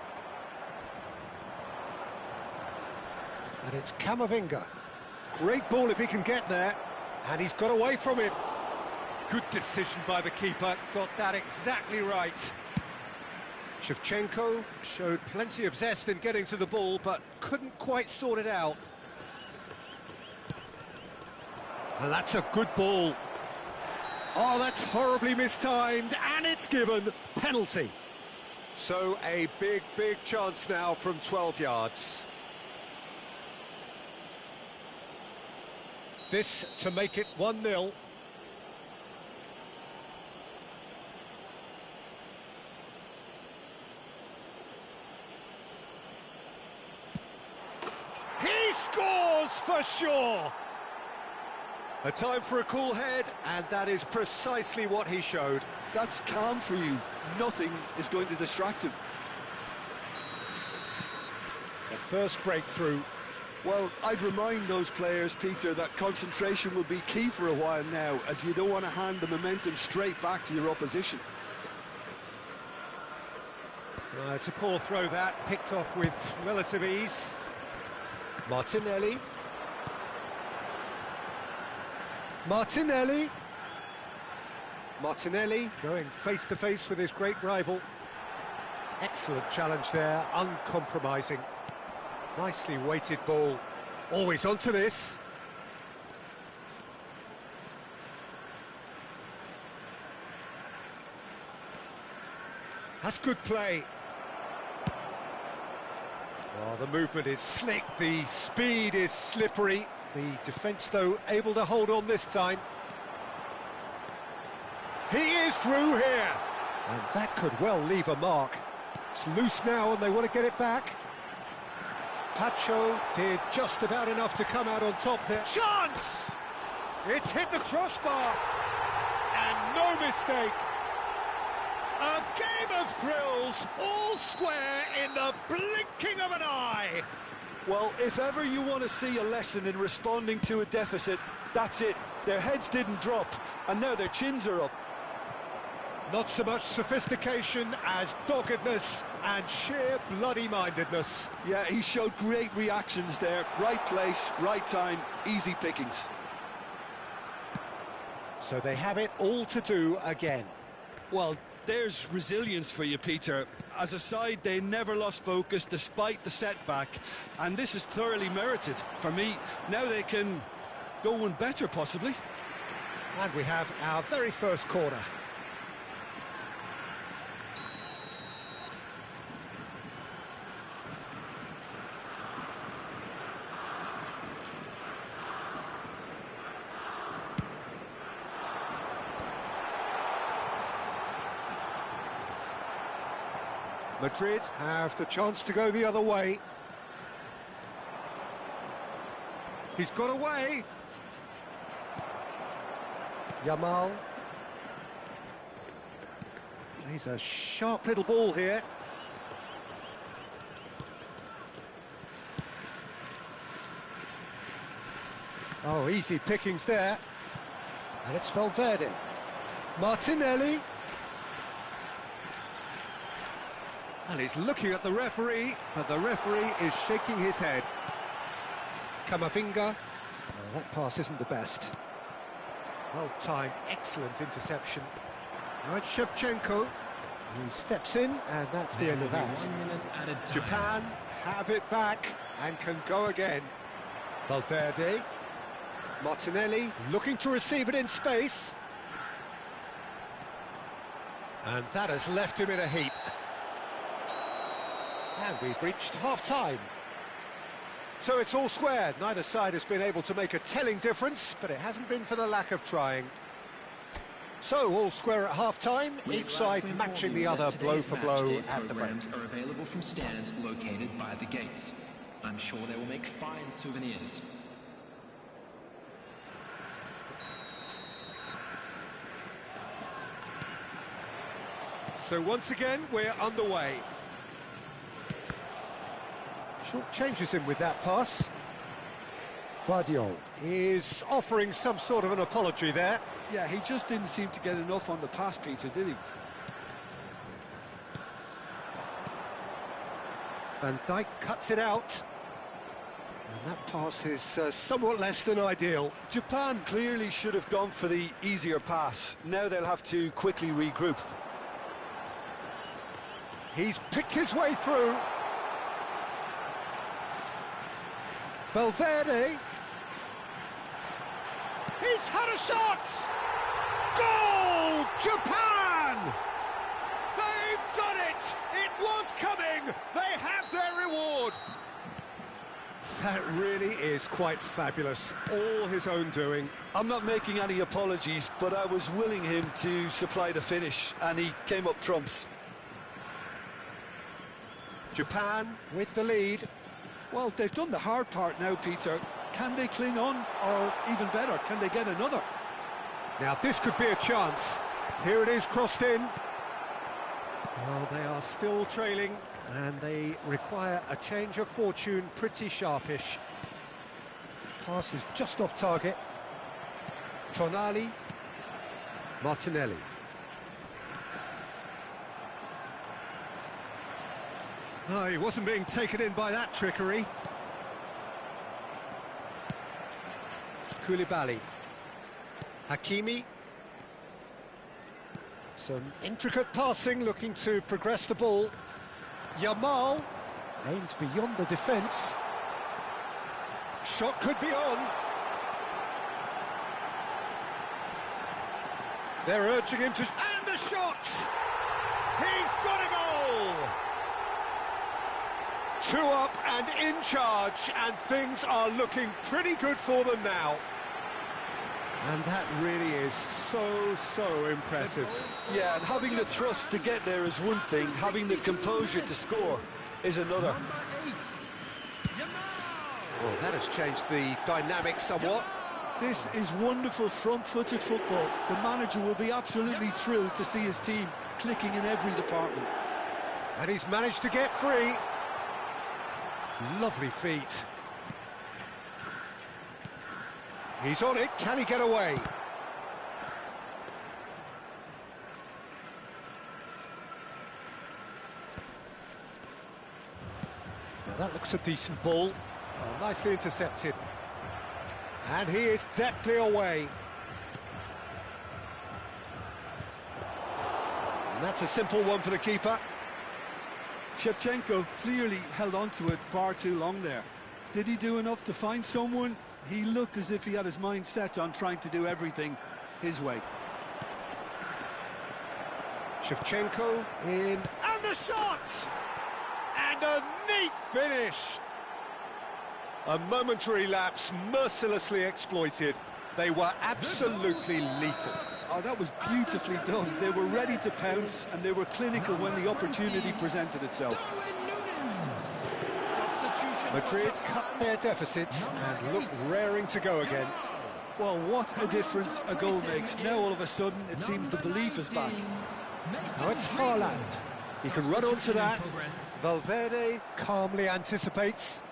And it's Camavinga. Great ball if he can get there. And he's got away from him. Good decision by the keeper. Got that exactly right. Shevchenko showed plenty of zest in getting to the ball, but couldn't quite sort it out. And that's a good ball. Oh, that's horribly mistimed, and it's given. Penalty. So a big chance now from 12 yards. This to make it 1-0. He scores for sure! A time for a cool head, and that is precisely what he showed. That's calm for you. Nothing is going to distract him. The first breakthrough. Well, I'd remind those players, Peter, that concentration will be key for a while now, as you don't want to hand the momentum straight back to your opposition. It's a poor throw that, picked off with relative ease. Martinelli. Martinelli going face-to-face with his great rival. Excellent challenge there, uncompromising. Nicely weighted ball. Always onto this. That's good play. Oh, the movement is slick, the speed is slippery. The defence, though, able to hold on this time. He is through here! And that could well leave a mark. It's loose now and they want to get it back. Pacho did just about enough to come out on top there. Chance! It's hit the crossbar. And no mistake. A game of thrills, all square in the blinking of an eye. Well, if ever you want to see a lesson in responding to a deficit, that's it. Their heads didn't drop, and now their chins are up. Not so much sophistication as doggedness and sheer bloody-mindedness. Yeah, he showed great reactions there. Right place, right time, easy pickings. So they have it all to do again. Well, there's resilience for you, Peter. As a side, they never lost focus despite the setback, and this is thoroughly merited. For me, now they can go one better, possibly. And we have our very first corner. Madrid have the chance to go the other way. He's got away. Yamal. Plays a sharp little ball here. Oh, easy pickings there. And it's Valverde. Martinelli. And he's looking at the referee, but the referee is shaking his head. Camavinga. Oh, that pass isn't the best. Well-timed, excellent interception. Now it's Shevchenko. He steps in, and that's the end of that. 1 minute added time. Japan have it back and can go again. Valverde. Martinelli looking to receive it in space. And that has left him in a heap. And we've reached half-time. So it's all square. Neither side has been able to make a telling difference, but it hasn't been for the lack of trying. So all square at half-time, each side matching the other blow for blow at the break. Are available from stands located by the gates. I'm sure they will make fine souvenirs. So once again, we're underway. Short changes him with that pass. Guardiola is offering some sort of an apology there. Yeah, he just didn't seem to get enough on the pass, Peter, did he? Van Dijk cuts it out. And that pass is somewhat less than ideal. Japan clearly should have gone for the easier pass. Now they'll have to quickly regroup. He's picked his way through. Valverde. He's had a shot! Goal! Japan! They've done it! It was coming! They have their reward! That really is quite fabulous. All his own doing. I'm not making any apologies, but I was willing him to supply the finish, and he came up trumps. Japan with the lead. Well, they've done the hard part now, Peter. Can they cling on, or even better, can they get another? Now this could be a chance. Here it is, crossed in. Well, they are still trailing, and they require a change of fortune pretty sharpish. Pass is just off target. Tonali. Martinelli. Oh, he wasn't being taken in by that trickery. Koulibaly. Hakimi. Some intricate passing, looking to progress the ball. Yamal aimed beyond the defence. Shot could be on. They're urging him to... And a shot! He's got a goal! 2 up and in charge, and things are looking pretty good for them now. And that really is so impressive. Yeah, and having the thrust to get there is one thing, having the composure to score is another. Well, that has changed the dynamic somewhat. This is wonderful front-footed football. The manager will be absolutely thrilled to see his team clicking in every department. And he's managed to get free. Lovely feet. He's on it, can he get away? Now that looks a decent ball. Oh, nicely intercepted. And he is deftly away. And that's a simple one for the keeper. Shevchenko clearly held on to it far too long there. Did he do enough to find someone? He looked as if he had his mind set on trying to do everything his way. Shevchenko in, and the shot! And a neat finish! A momentary lapse mercilessly exploited. They were absolutely lethal. Oh, that was beautifully done. They were ready to pounce, and they were clinical when the opportunity presented itself. Madrid cut their deficits and look raring to go again. Well, what a difference a goal makes. Now all of a sudden it seems the belief is back. Now it's Haaland. He can run onto that. Valverde calmly anticipates.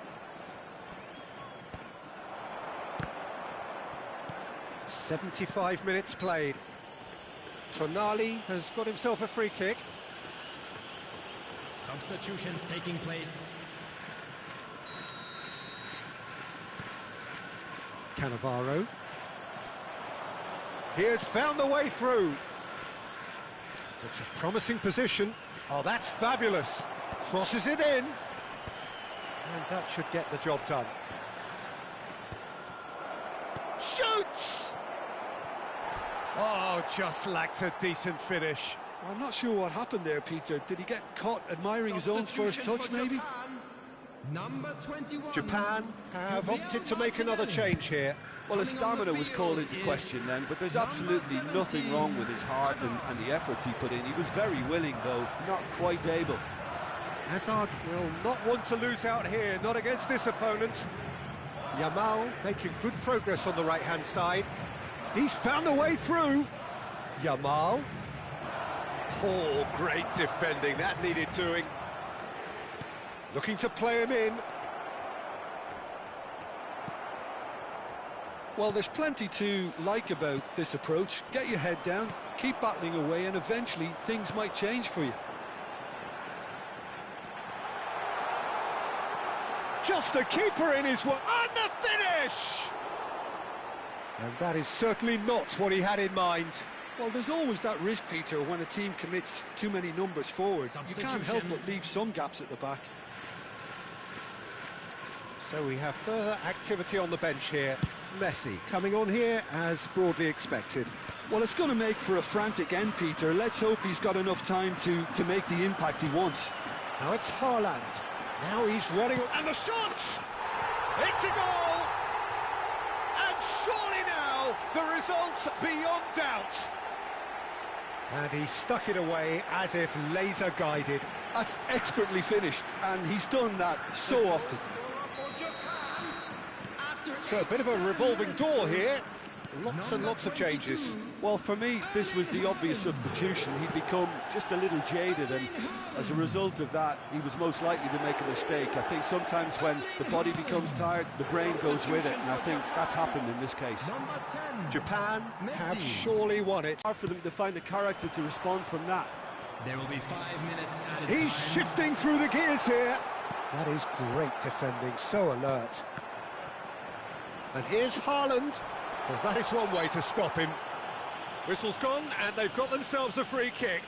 "75 minutes played. Tonali has got himself a free kick. Substitutions taking place. Cannavaro. He has found the way through. It's a promising position. Oh, that's fabulous. Crosses it in. And that should get the job done. Shoots! Oh, just lacked a decent finish. I'm not sure what happened there, Peter. Did he get caught admiring his own first touch, maybe? Number 21. Japan have opted to make another change here. Well, his stamina was called into question then, but there's absolutely nothing wrong with his heart and the efforts he put in. He was very willing, though, not quite able. Hazard will not want to lose out here, not against this opponent. Yamal making good progress on the right-hand side. He's found a way through. Yamal. Oh, great defending, that needed doing. Looking to play him in. Well, there's plenty to like about this approach. Get your head down, keep battling away, and eventually things might change for you. Just the keeper in his work. And the finish! And that is certainly not what he had in mind. Well, there's always that risk, Peter, when a team commits too many numbers forward. You can't help but leave some gaps at the back. So we have further activity on the bench here. Messi coming on here as broadly expected. Well, it's going to make for a frantic end, Peter. Let's hope he's got enough time to make the impact he wants. Now it's Haaland. Now he's running, and the shot! It's a goal! And surely now, the result's beyond doubt. And he stuck it away as if laser guided. That's expertly finished, and he's done that so often. So a bit of a revolving door here. Lots and lots of changes. Well, for me, this was the obvious substitution. He'd become just a little jaded, and as a result of that, he was most likely to make a mistake. I think sometimes when the body becomes tired, the brain goes with it, and I think that's happened in this case. Japan have surely won it. Hard for them to find the character to respond from that. There will be 5 minutes added. He's shifting through the gears here. That is great defending, so alert. And here's Haaland. Well, that is one way to stop him. Whistle's gone, and they've got themselves a free kick.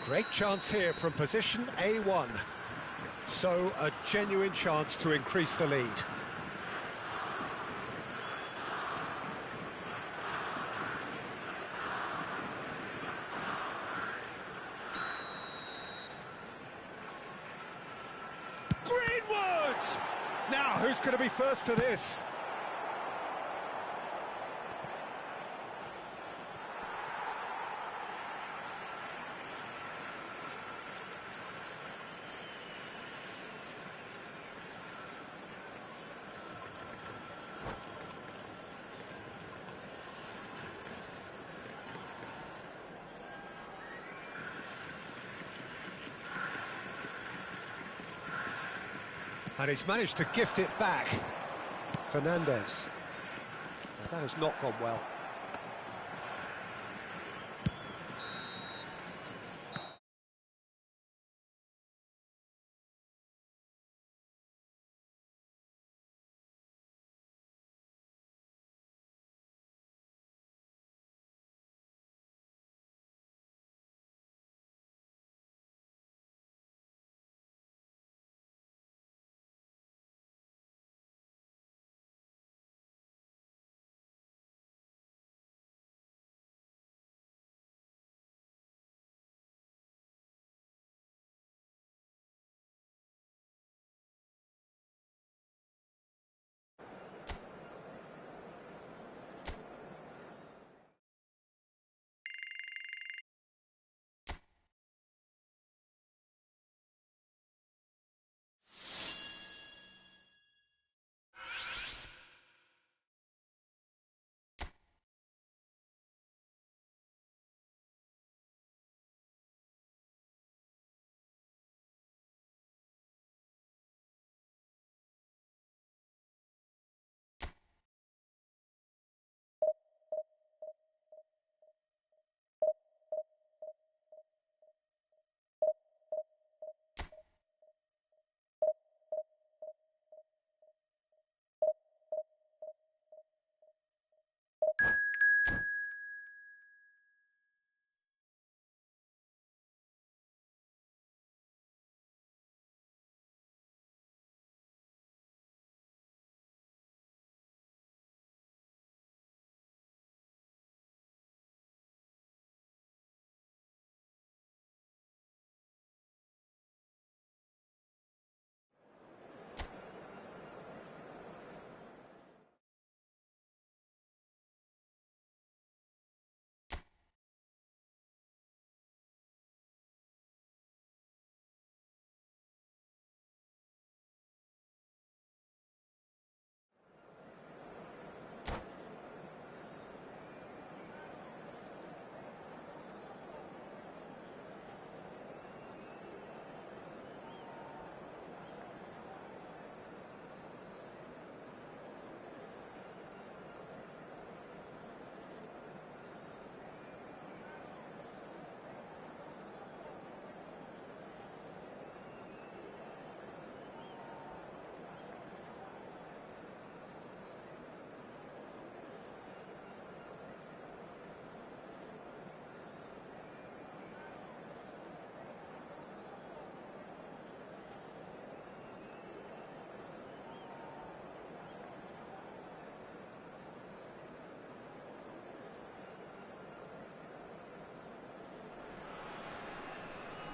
Great chance here from position A1. So a genuine chance to increase the lead. Greenwood! Now, who's going to be first to this? And he's managed to gift it back. Fernandez. That has not gone well.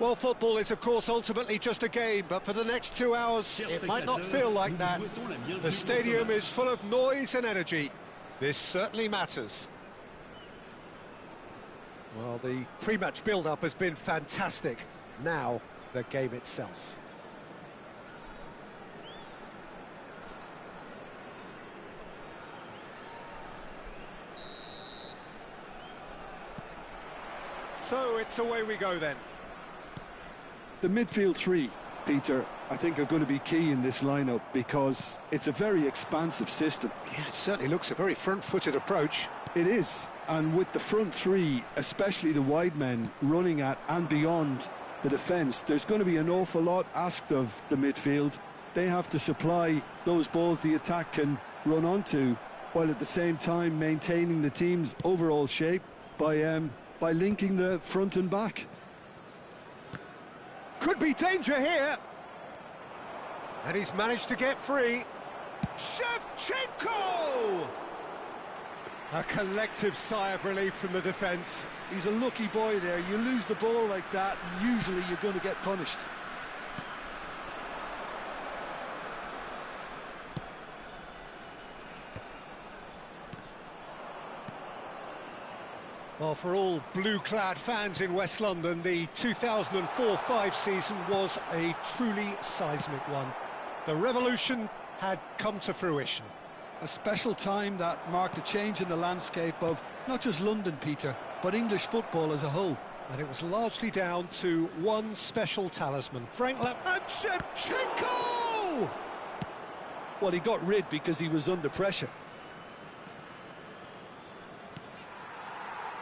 Well, football is, of course, ultimately just a game, but for the next 2 hours, it might not feel like that. The stadium is full of noise and energy. This certainly matters. Well, the pre-match build-up has been fantastic. Now, the game itself. So, it's away we go then. The midfield three, Peter, I think are going to be key in this lineup because it's a very expansive system. Yeah, it certainly looks a very front-footed approach. It is, and with the front three, especially the wide men, running at and beyond the defence, there's going to be an awful lot asked of the midfield. They have to supply those balls the attack can run onto, while at the same time maintaining the team's overall shape by linking the front and back. Could be danger here. And he's managed to get free. Shevchenko! A collective sigh of relief from the defence. He's a lucky boy there. You lose the ball like that, and usually you're going to get punished. Well, for all blue-clad fans in West London, the 2004-05 season was a truly seismic one. The revolution had come to fruition. A special time that marked a change in the landscape of not just London, Peter, but English football as a whole. And it was largely down to one special talisman, Frank Lampard. And Shevchenko! Well, he got rid because he was under pressure.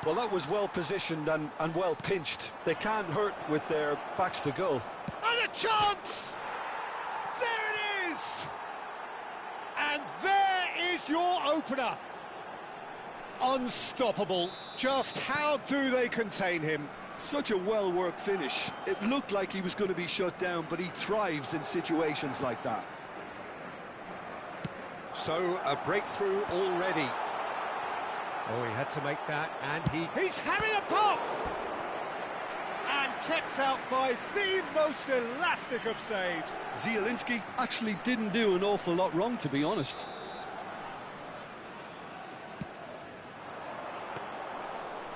Well, that was well positioned and well pinched. They can't hurt with their backs to goal. And a chance! There it is! And there is your opener. Unstoppable. Just how do they contain him? Such a well-worked finish. It looked like he was going to be shut down, but he thrives in situations like that. So, a breakthrough already. Oh, he had to make that, and he's having a pop! And kept out by the most elastic of saves. Zielinski actually didn't do an awful lot wrong, to be honest.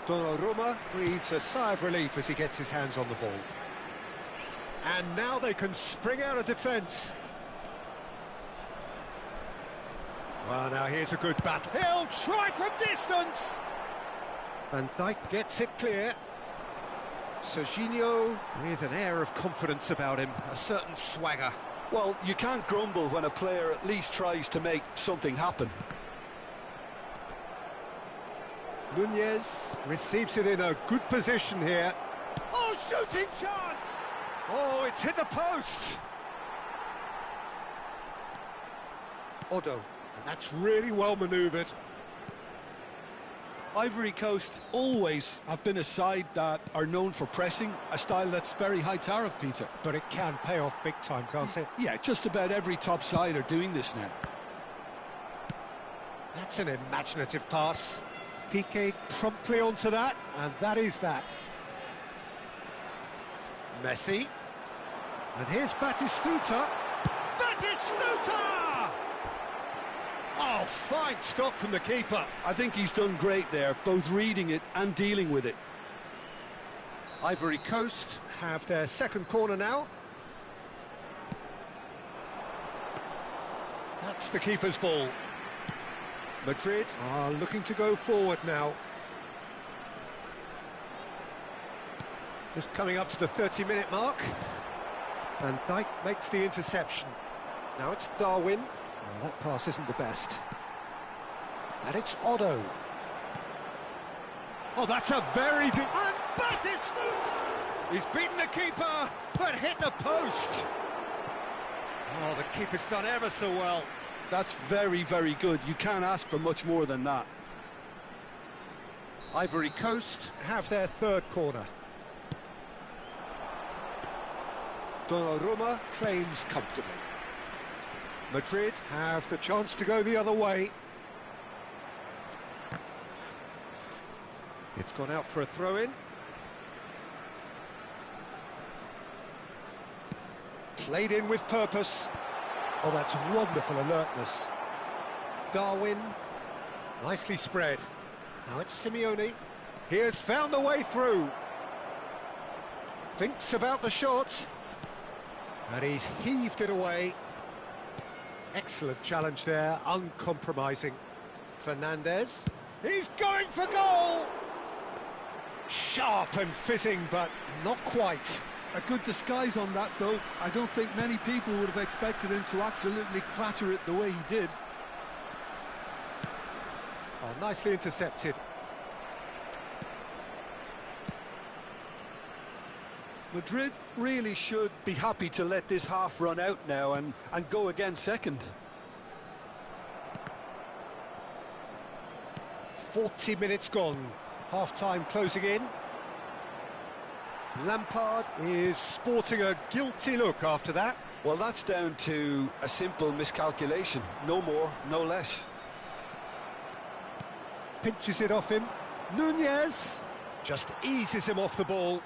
Donnarumma breathes a sigh of relief as he gets his hands on the ball. And now they can spring out of defence. Well, now here's a good battle. He'll try from distance! Van Dijk gets it clear. Serginho with an air of confidence about him, a certain swagger. Well, you can't grumble when a player at least tries to make something happen. Nunez receives it in a good position here. Oh, shooting chance! Oh, it's hit the post! Odo. And that's really well manoeuvred. Ivory Coast always have been a side that are known for pressing, a style that's very high tariff, Peter. But it can pay off big time, can't it? Yeah, just about every top side are doing this now. That's an imaginative pass. Piqué promptly onto that, and that is that. Messi. And here's Batistuta. Batistuta! Oh, fine stop from the keeper. I think he's done great there, both reading it and dealing with it. Ivory Coast have their second corner now. That's the keeper's ball. Madrid are looking to go forward now. Just coming up to the 30-minute mark. Van Dijk makes the interception. Now it's Darwin. Well, that pass isn't the best. And it's Otto. Oh, that's a very good... And Batistuta! He's beaten the keeper, but hit the post. Oh, the keeper's done ever so well. That's very, very good. You can't ask for much more than that. Ivory Coast have their third corner. Donnarumma claims comfortably. Madrid have the chance to go the other way. It's gone out for a throw-in. Played in with purpose. Oh, that's wonderful alertness. Darwin, nicely spread. Now it's Simeone. He has found the way through. Thinks about the shot. And he's heaved it away. Excellent challenge there, uncompromising. Fernandez. He's going for goal! Sharp and fizzing, but not quite. A good disguise on that, though. I don't think many people would have expected him to absolutely clatter it the way he did. Oh, nicely intercepted. Madrid really should be happy to let this half run out now and go again second. 40 minutes gone. Half-time closing in. Lampard is sporting a guilty look after that. Well, that's down to a simple miscalculation. No more, no less. Pinches it off him. Nunez just eases him off the ball.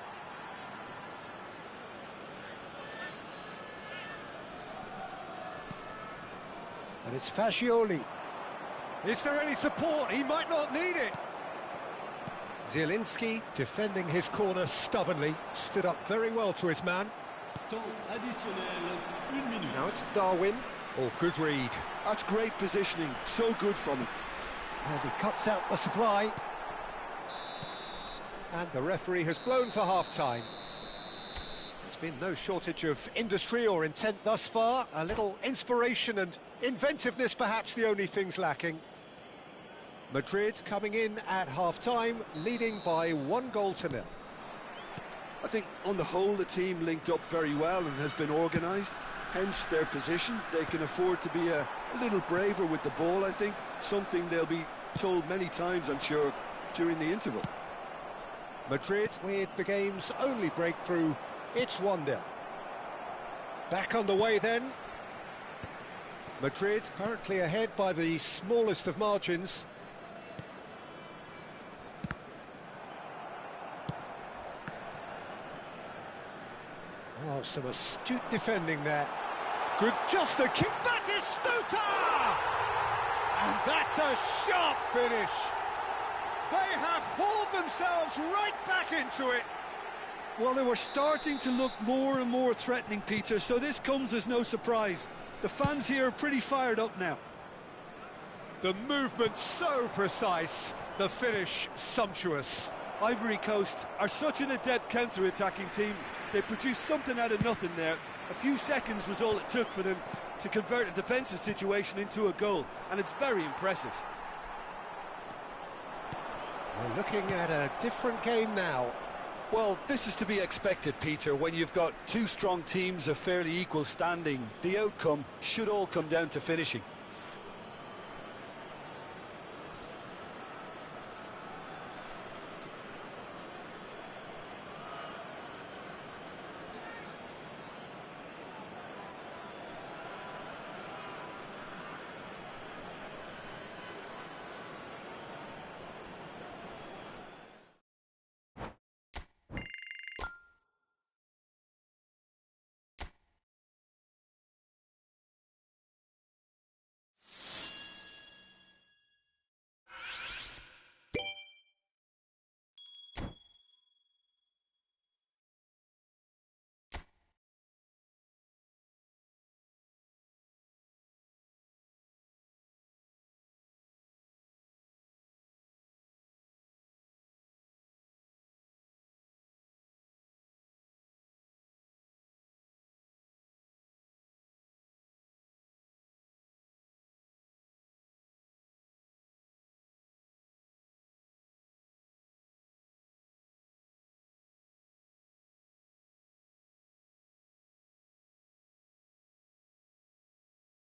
And it's Fascioli. Is there any support? He might not need it. Zielinski defending his corner stubbornly. Stood up very well to his man. Temps additionnel, 1 minute. Now it's Darwin. Oh, good read. That's great positioning. So good from him. And he cuts out the supply. And the referee has blown for half-time. There's been no shortage of industry or intent thus far. A little inspiration and inventiveness, perhaps the only things lacking. Madrid coming in at half-time, leading by 1-0. I think on the whole the team linked up very well and has been organised. Hence their position. They can afford to be a little braver with the ball, I think. Something they'll be told many times, I'm sure, during the interval. Madrid with the game's only breakthrough. It's 1-0. Back on the way then. Madrid currently ahead by the smallest of margins. Oh, some astute defending there. Good, just a kick. That is Stuta! And that's a sharp finish. They have hauled themselves right back into it. Well, they were starting to look more and more threatening, Peter, so this comes as no surprise. The fans here are pretty fired up now. The movement so precise, the finish sumptuous. Ivory Coast are such an adept counter-attacking team. They produced something out of nothing there. A few seconds was all it took for them to convert a defensive situation into a goal, and it's very impressive. We're looking at a different game now. Well, this is to be expected, Peter. When you've got two strong teams of fairly equal standing, the outcome should all come down to finishing.